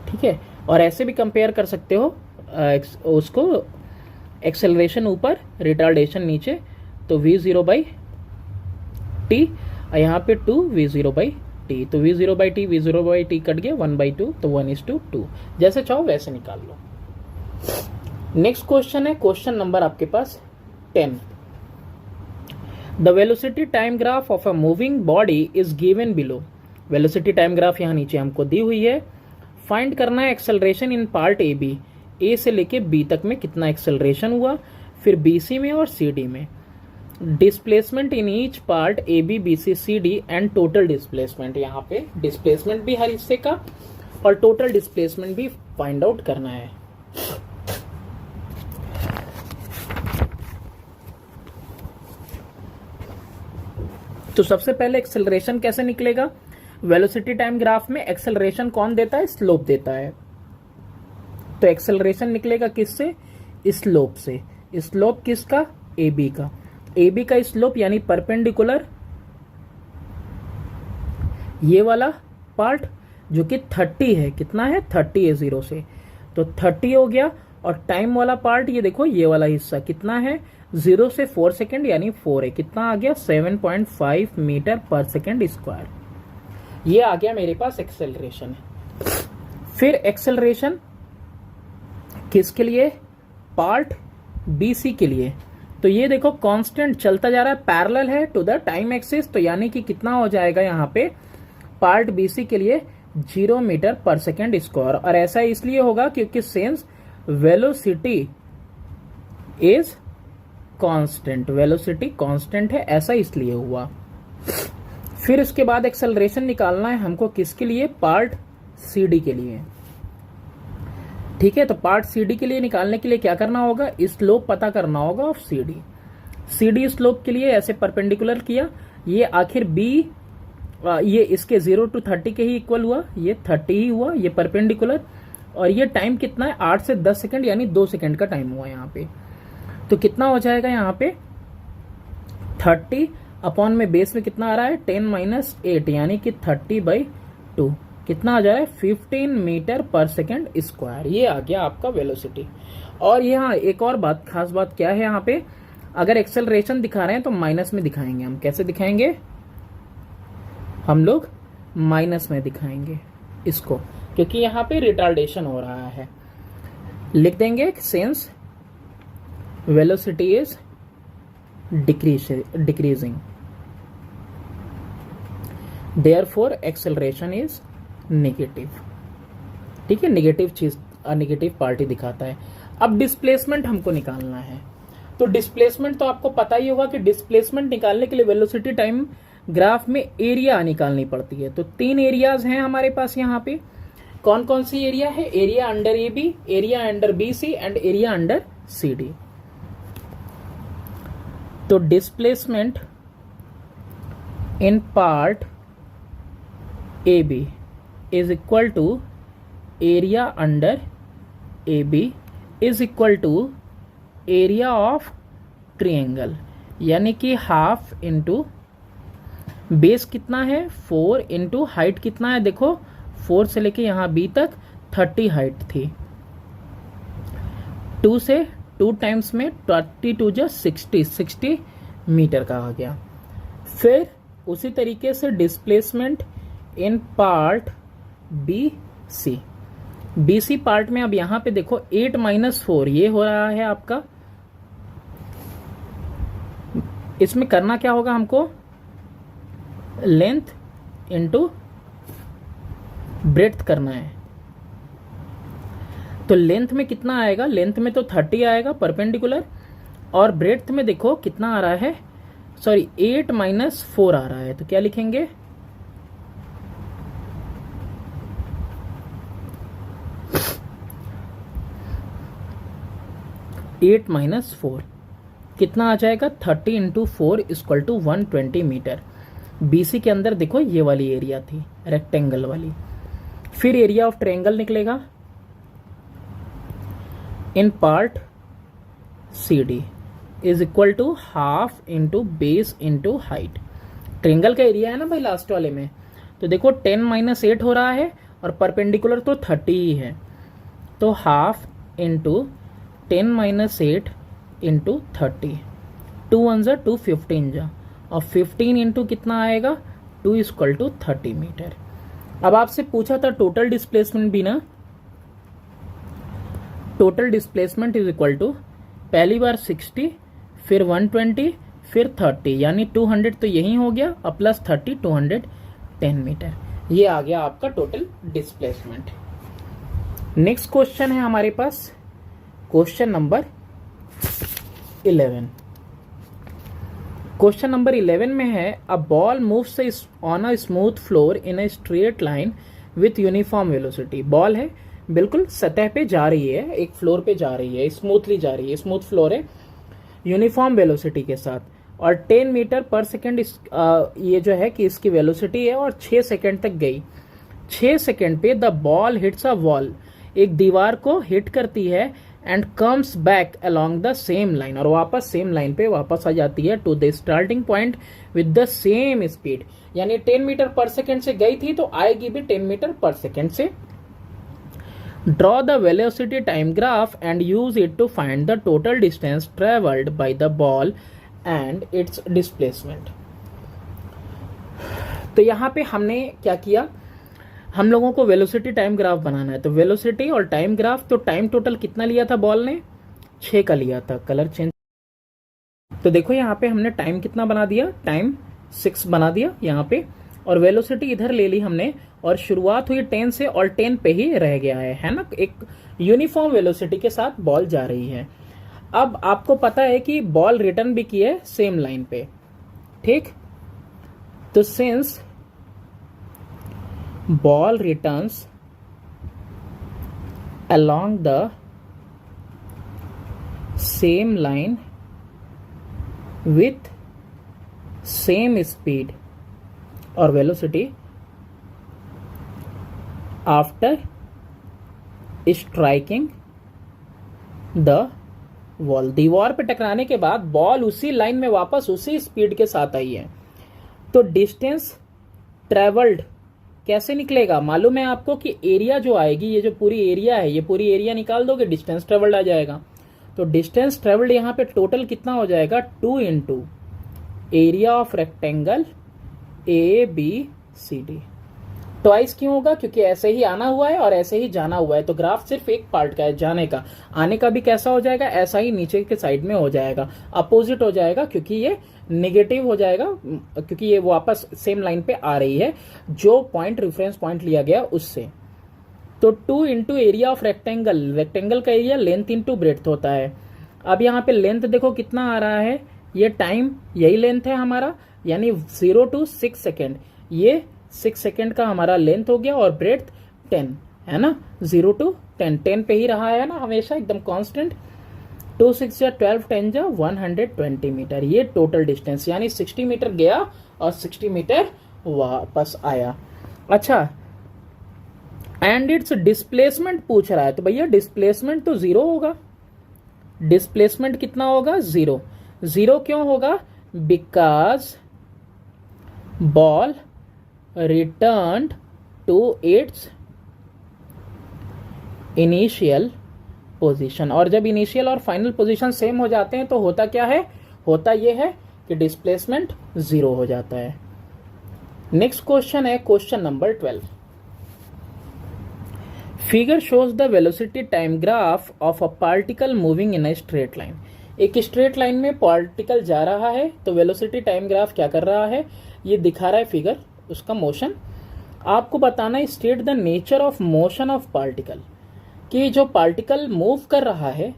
ठीक है, और ऐसे भी कंपेयर कर सकते हो उसको, एक्सेलरेशन ऊपर रिटार्डेशन नीचे। तो v0 बाई टी, यहाँ पे 2v0 बाई टी। तो v0 by T, v0 by T कट गया 1/2, तो 1:2। जैसे चाहो वैसे निकाल लो। नेक्स्ट क्वेश्चन है क्वेश्चन नंबर आपके पास 10। The velocity time graph of a moving body is given below. Velocity time graph यहाँ नीचे हमको दी हुई है। फाइंड करना है acceleration in part A B, A से लेके बी तक में कितना एक्सेलरेशन हुआ, फिर बी सी में और सी डी में। Displacement in each part A B B C C D and total displacement. यहाँ पे डिस्प्लेसमेंट भी हर हिस्से का और टोटल डिस्प्लेसमेंट भी फाइंड आउट करना है। तो सबसे पहले एक्सेलरेशन कैसे निकलेगा, वेलोसिटी टाइम ग्राफ में एक्सेलरेशन कौन देता है, स्लोप देता है। तो एक्सेलरेशन निकलेगा किससे, स्लोप से। स्लोप किसका, ए बी का। ए बी का स्लोप यानी परपेंडिकुलर ये वाला पार्ट जो कि 30 है, कितना है 30 है 0 से, तो 30 हो गया। और टाइम वाला पार्ट ये देखो, ये वाला हिस्सा कितना है 0 से 4 सेकेंड यानी 4 है, कितना आ गया 7.5 मीटर पर सेकेंड स्क्वायर। ये आ गया मेरे पास एक्सेलरेशन। फिर एक्सेलरेशन किसके लिए, पार्ट बी सी के लिए। तो ये देखो कांस्टेंट चलता जा रहा है, पैरेलल है टू द टाइम एक्सिस। तो यानी कि कितना हो जाएगा यहाँ पे पार्ट बी सी के लिए 0 मीटर पर सेकेंड स्क्वायर। और ऐसा इसलिए होगा क्योंकि since velocity is constant, velocity constant है, ऐसा इसलिए हुआ। फिर उसके बाद एक्सेलरेशन निकालना है हमको किसके लिए, पार्ट सी डी के लिए। ठीक है, तो पार्ट सी डी के लिए निकालने के लिए क्या करना होगा, स्लोप पता करना होगा of C D. C D slope के लिए ऐसे परपेंडिकुलर किया, ये आखिर बी ये इसके 0 to 30 के ही इक्वल हुआ, ये 30 ही हुआ, ये परपेंडिकुलर। और ये टाइम कितना है 8 से 10 सेकंड यानी 2 सेकंड का टाइम हुआ यहाँ पे। तो कितना हो जाएगा यहाँ पे 30 अपॉन में बेस में कितना आ रहा है 10 - 8 यानी कि 30/2। कितना आ जा रहा है 15 मीटर पर सेकेंड स्क्वायर। ये आ गया आपका वेलोसिटी। और यहाँ एक और बात, खास बात क्या है, यहाँ पे अगर एक्सेलरेशन दिखा रहे हैं तो माइनस में दिखाएंगे। हम कैसे दिखाएंगे, हम लोग माइनस में दिखाएंगे इसको, क्योंकि यहाँ पे रिटार्डेशन हो रहा है। लिख देंगे since velocity is decreasing therefore acceleration is negative. ठीक है, नेगेटिव चीज, नेगेटिव पार्टी दिखाता है। अब डिस्प्लेसमेंट हमको निकालना है। तो डिस्प्लेसमेंट तो आपको पता ही होगा कि डिस्प्लेसमेंट निकालने के लिए वेलोसिटी टाइम ग्राफ में एरिया निकालनी पड़ती है। तो 3 एरियाज हैं हमारे पास यहाँ पे। कौन कौन सी एरिया है, area under A B, area under B C and area under C D. तो displacement in part A B is equal to area under A B is equal to area of triangle, यानी कि half into base कितना है 4 into height कितना है, देखो 4 से लेके यहां बी तक 30 हाइट थी, 2 से 2 टाइम्स में 22 जो 60 मीटर का आ गया। फिर उसी तरीके से displacement in part B C, B C part में अब यहां पे देखो 8 - 4 ये हो रहा है आपका। इसमें करना क्या होगा हमको, लेंथ इंटू ब्रेड्थ करना है। तो लेंथ में कितना आएगा, लेंथ में तो 30 आएगा परपेंडिकुलर, और ब्रेड्थ में देखो कितना आ रहा है, सॉरी 8 - 4 आ रहा है। तो क्या लिखेंगे, एट माइनस 4 कितना आ जाएगा, 30 into 4 equal to 120 metre. BC के अंदर देखो ये वाली एरिया थी रेक्टेंगल वाली। फिर एरिया ऑफ ट्रायंगल निकलेगा in part C D is equal to half into base into height. Triangle का एरिया है ना भाई लास्ट वाले में, तो देखो 10 - 8 हो रहा है और परपेंडिकुलर तो 30 ही है, तो हाफ इंटू 10 - 8 इंटू 30, 2 1 जा 2 15 जा, और 15 इंटू कितना आएगा 2 इक्वल टू 30 मीटर। अब आपसे पूछा था टोटल डिस्प्लेसमेंट भी ना, total displacement is equal to पहली बार 60, फिर 120, फिर 30, यानी 200 तो यही हो गया, और प्लस 30 210 मीटर। ये आ गया आपका टोटल डिस्प्लेसमेंट। नेक्स्ट क्वेश्चन है हमारे पास, क्वेश्चन नंबर 11। क्वेश्चन नंबर 11 में है, a ball moves on a smooth floor in a straight line with uniform velocity. Ball है बिल्कुल सतह पे जा रही है, एक फ्लोर पे जा रही है, स्मूथली जा रही है, स्मूथ फ्लोर है, यूनिफॉर्म वेलोसिटी के साथ, और 10 मीटर पर सेकेंड ये जो है कि इसकी वेलोसिटी है, और 6 सेकेंड तक गई। 6 सेकेंड पे the ball hits a wall, एक दीवार को हिट करती है, and comes back along the same line, और वापस सेम लाइन पे वापस आ जाती है to the starting point with the same speed. यानी 10 मीटर पर सेकेंड से गई थी तो आएगी भी 10 मीटर पर सेकेंड से। Draw the velocity time graph and use it to find the total distance travelled by the ball and its displacement. तो यहां पे हमने क्या किया, हम लोगों को वेलोसिटी टाइम ग्राफ बनाना है। तो वेलोसिटी और टाइम ग्राफ, तो टाइम टोटल कितना लिया था बॉल ने, 6 का लिया था, कलर चेंज। तो देखो यहाँ पे हमने टाइम कितना बना दिया, टाइम 6 बना दिया यहाँ पे, और वेलोसिटी इधर ले ली हमने, और शुरुआत हुई 10 से और 10 पे ही रह गया है ना, एक यूनिफॉर्म वेलोसिटी के साथ बॉल जा रही है। अब आपको पता है कि बॉल रिटर्न भी की है सेम लाइन पे, ठीक। तो since ball returns along the same line with same speed or velocity after striking the wall। दीवार पे टकराने के बाद बॉल उसी लाइन में वापस उसी स्पीड के साथ आई है। तो डिस्टेंस ट्रेवल्ड कैसे निकलेगा? मालूम है आपको कि एरिया जो आएगी, ये जो पूरी एरिया है, ये पूरी एरिया निकाल दोगे, डिस्टेंस ट्रेवल्ड आ जाएगा। तो डिस्टेंस ट्रेवल्ड यहाँ पे टोटल कितना हो जाएगा? 2 into area of rectangle ABCD। Twice क्यों होगा? क्योंकि ऐसे ही आना हुआ है और ऐसे ही जाना हुआ है, तो ग्राफ सिर्फ एक पार्ट का है जाने का। आने का भी कैसा हो जाएगा? ऐसा ही नीचे के साइड में हो जाएगा, अपोजिट हो जाएगा, क्योंकि ये नेगेटिव हो जाएगा, क्योंकि ये वापस सेम लाइन पे आ रही है जो पॉइंट रेफरेंस पॉइंट लिया गया उससे। तो 2 into area of rectangle, rectangle का एरिया लेंथ इंटू ब्रेड्थ होता है। अब यहाँ पे लेंथ देखो कितना आ रहा है, ये टाइम यही लेंथ है हमारा, यानी 0 to 6 सेकेंड, ये 6 सेकेंड का हमारा लेंथ हो गया, और ब्रेड्थ 10 है ना, 0 to 10 पे ही रहा है ना हमेशा एकदम कांस्टेंट। 2 6 जा 12, 10 जा 120 मीटर, ये टोटल डिस्टेंस, यानी 60 मीटर गया और 60 मीटर वापस आया। अच्छा, एंड इट्स डिस्प्लेसमेंट पूछ रहा है, तो भैया डिस्प्लेसमेंट तो 0 होगा। डिस्प्लेसमेंट कितना होगा? 0। 0 क्यों होगा? Because ball returned to its initial position. और जब इनिशियल और फाइनल पोजीशन सेम हो जाते हैं तो होता क्या है? होता यह है कि डिस्प्लेसमेंट 0 हो जाता है। नेक्स्ट क्वेश्चन है question number 12। Figure shows the velocity time graph of a particle moving in a straight line. एक स्ट्रेट लाइन में पार्टिकल जा रहा है, तो वेलोसिटी टाइम ग्राफ क्या कर रहा है? ये दिखा रहा है फिगर, उसका मोशन। आपको बताना है state the nature of motion of particle, कि जो पार्टिकल मूव कर रहा है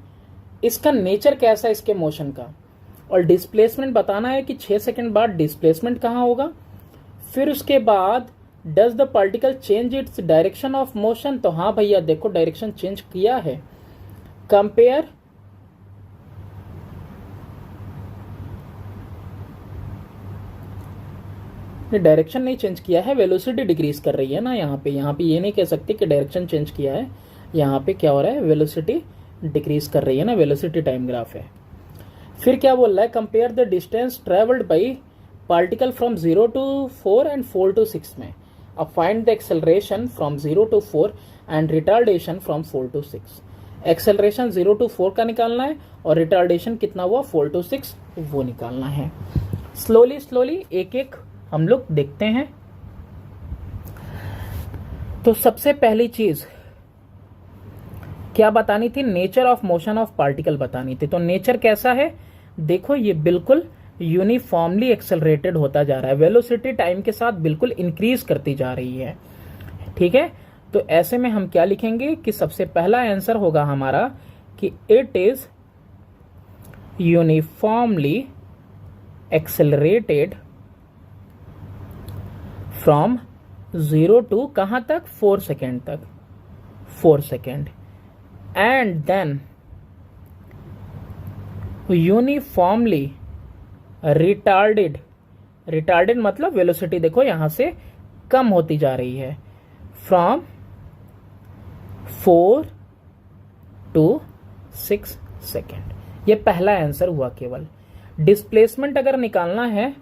इसका नेचर कैसा है इसके मोशन का। और डिस्प्लेसमेंट बताना है कि 6 सेकंड बाद डिस्प्लेसमेंट कहाँ होगा। फिर उसके बाद does the particle change its direction of motion, तो हाँ भैया देखो डायरेक्शन चेंज किया है। कंपेयर डायरेक्शन नहीं चेंज किया है, वेलोसिटी डिक्रीज कर रही है ना यहाँ पे ये नहीं कह सकते कि डायरेक्शन चेंज किया है। यहाँ पे क्या हो रहा है? वेलोसिटी डिक्रीज कर रही है ना, वेलोसिटी टाइम ग्राफ है। फिर क्या बोल रहा है? Compare the distance travelled by particle from 0 to 4 and 4 to 6 में। अब find the acceleration from 0 to 4 and retardation from 4 to 6। Acceleration 0 to 4 का निकालना है और रिटार्डेशन कितना हुआ 4 to 6 वो निकालना है। स्लोली एक एक हम लोग देखते हैं। तो सबसे पहली चीज क्या बतानी थी? Nature of motion of particle बतानी थी। तो नेचर कैसा है? देखो ये बिल्कुल यूनिफॉर्मली एक्सेलरेटेड होता जा रहा है, वेलोसिटी टाइम के साथ बिल्कुल इंक्रीज करती जा रही है। ठीक है, तो ऐसे में हम क्या लिखेंगे कि सबसे पहला आंसर होगा हमारा कि it is uniformly accelerated from 0 to कहां तक? 4 सेकेंड तक, 4 second. And then uniformly retarded, retarded मतलब वेलोसिटी देखो यहां से कम होती जा रही है, फ्रॉम 4 to 6 सेकेंड। ये पहला आंसर हुआ केवल। डिस्प्लेसमेंट अगर निकालना है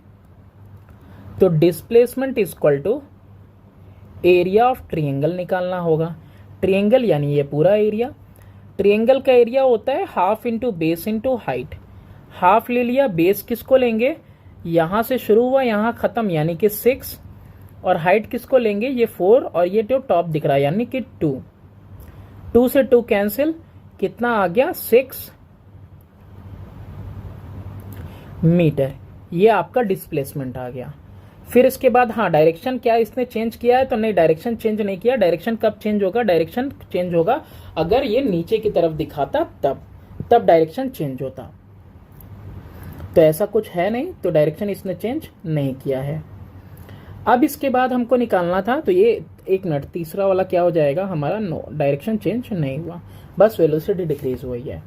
तो displacement is equal to area of triangle निकालना होगा। ट्रायंगल यानी ये पूरा एरिया। ट्रायंगल का एरिया होता है half into base into height. Half ले लिया, बेस किसको लेंगे? यहां से शुरू हुआ यहां खत्म यानी कि 6, और हाइट किसको लेंगे? ये 4, और ये जो टॉप दिख रहा है यानी कि 2। 2 से 2 कैंसिल, कितना आ गया? 6 मीटर। ये आपका डिस्प्लेसमेंट आ गया। फिर इसके बाद हाँ डायरेक्शन क्या इसने चेंज किया है? तो नहीं, डायरेक्शन चेंज नहीं किया। डायरेक्शन कब चेंज होगा? डायरेक्शन चेंज होगा अगर ये नीचे की तरफ दिखाता तब डायरेक्शन चेंज होता। तो ऐसा कुछ है नहीं, तो डायरेक्शन इसने चेंज नहीं किया है। अब इसके बाद हमको निकालना था, तो ये एक मिनट, तीसरा वाला क्या हो जाएगा हमारा? नो, डायरेक्शन चेंज नहीं हुआ, बस वेलोसिटी डिक्रीज हुई है।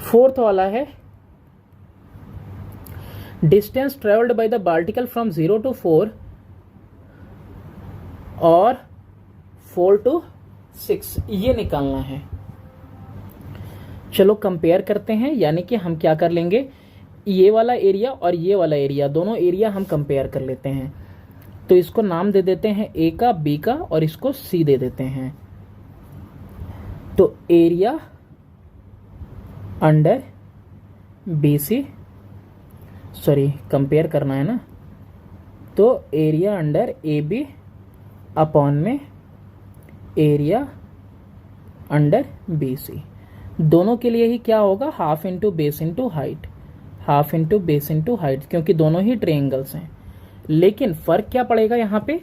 फोर्थ वाला है distance travelled by the particle from 0 to 4 और 4 to 6, ये निकालना है। चलो कंपेयर करते हैं, यानी कि हम क्या कर लेंगे, ये वाला एरिया और ये वाला एरिया, दोनों एरिया हम कंपेयर कर लेते हैं। तो इसको नाम दे देते हैं ए का, बी का और इसको सी दे देते हैं। तो area under BC, sorry compare करना है ना, तो एरिया अंडर AB अपॉन में एरिया अंडर BC, दोनों के लिए ही क्या होगा, half into base into height, half into base into height, क्योंकि दोनों ही ट्रायंगल्स हैं। लेकिन फर्क क्या पड़ेगा यहाँ पे,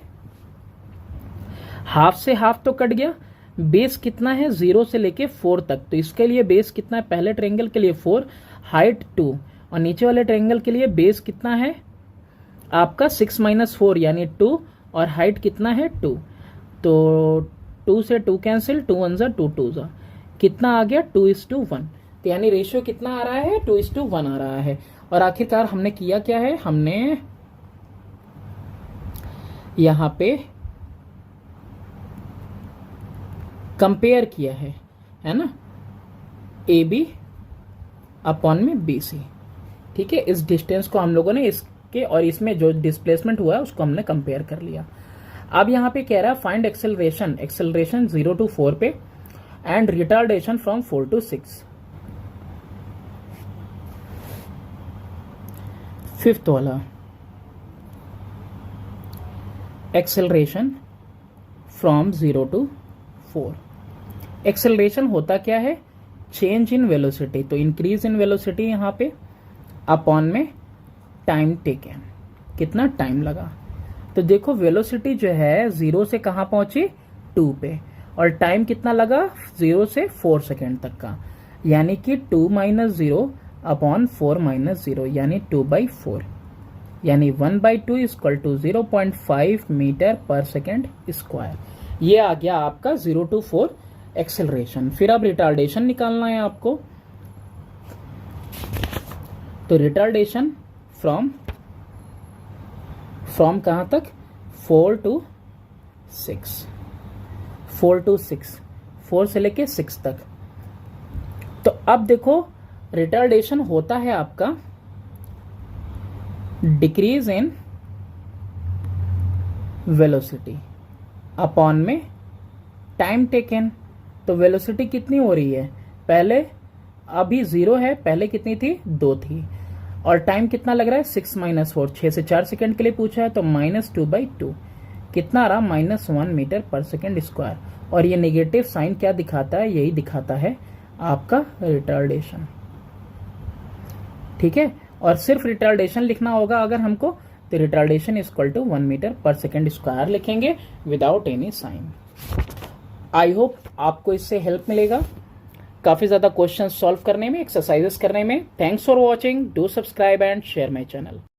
हाफ से हाफ तो कट गया, बेस कितना है 0 से लेके 4 तक, तो इसके लिए बेस कितना है, पहले ट्रायंगल के लिए 4, हाइट 2, और नीचे वाले ट्रायंगल के लिए बेस कितना है आपका 6 - 4 यानी 2, और हाइट कितना है 2, तो 2 से 2 कैंसिल, 2 1 जा 2 2 जा, कितना आ गया 2:1, तो यानी रेशियो कितना आ रहा है 2:1 आ रहा है। और आखिरकार हमने किया क्या है, हमने यहां पे कंपेयर किया है ना, AB अपॉन में BC, ठीक है। इस डिस्टेंस को हम लोगों ने इसके और इसमें जो डिस्प्लेसमेंट हुआ है उसको हमने कंपेयर कर लिया। अब यहाँ पे कह रहा है फाइंड एक्सेलरेशन, एक्सेलरेशन 0 to 4 पे and retardation from 4 to 6। Fifth वाला एक्सेलरेशन फ्रॉम 0 to 4। एक्सेलरेशन होता क्या है, चेंज इन वेलोसिटी, तो इंक्रीज इन वेलोसिटी यहाँ पे अपॉन में टाइम टेकन, कितना टाइम लगा। तो देखो वेलोसिटी जो है 0 से कहाँ पहुंची 2 पे, और टाइम कितना लगा 0 से 4 सेकेंड तक का, यानी कि 2 - 0 अपॉन 4 - 0 यानी 2/4, यानी 1/2 equal to 0.5 metre per second square. ये आ गया आपका 0 to 4 एक्सेलरेशन। फिर अब रिटार्डेशन निकालना है आपको, तो रिटार्डेशन फ्रॉम कहां तक 4 to 6, 4 to 6, 4 से लेके 6 तक। तो अब देखो रिटार्डेशन होता है आपका डिक्रीज इन वेलोसिटी अपॉन में टाइम टेकन। तो वेलोसिटी कितनी हो रही है, पहले अभी 0 है, पहले कितनी थी 2 थी, और टाइम कितना लग रहा है 6 - 4, 6 से 4 सेकेंड के लिए पूछा है, तो -2/2 कितना आ रहा -1 मीटर पर सेकेंड स्क्वायर। और ये नेगेटिव साइन क्या दिखाता है, यही दिखाता है आपका रिटार्डेशन, ठीक है। और सिर्फ रिटार्डेशन लिखना होगा अगर हमको, तो retardation equal to 1 metre per second square लिखेंगे without any sign. I hope आपको इससे हेल्प मिलेगा काफी ज्यादा क्वेश्चन सॉल्व करने में, एक्सरसाइजेस करने में। Thanks for watching, do subscribe and share my channel.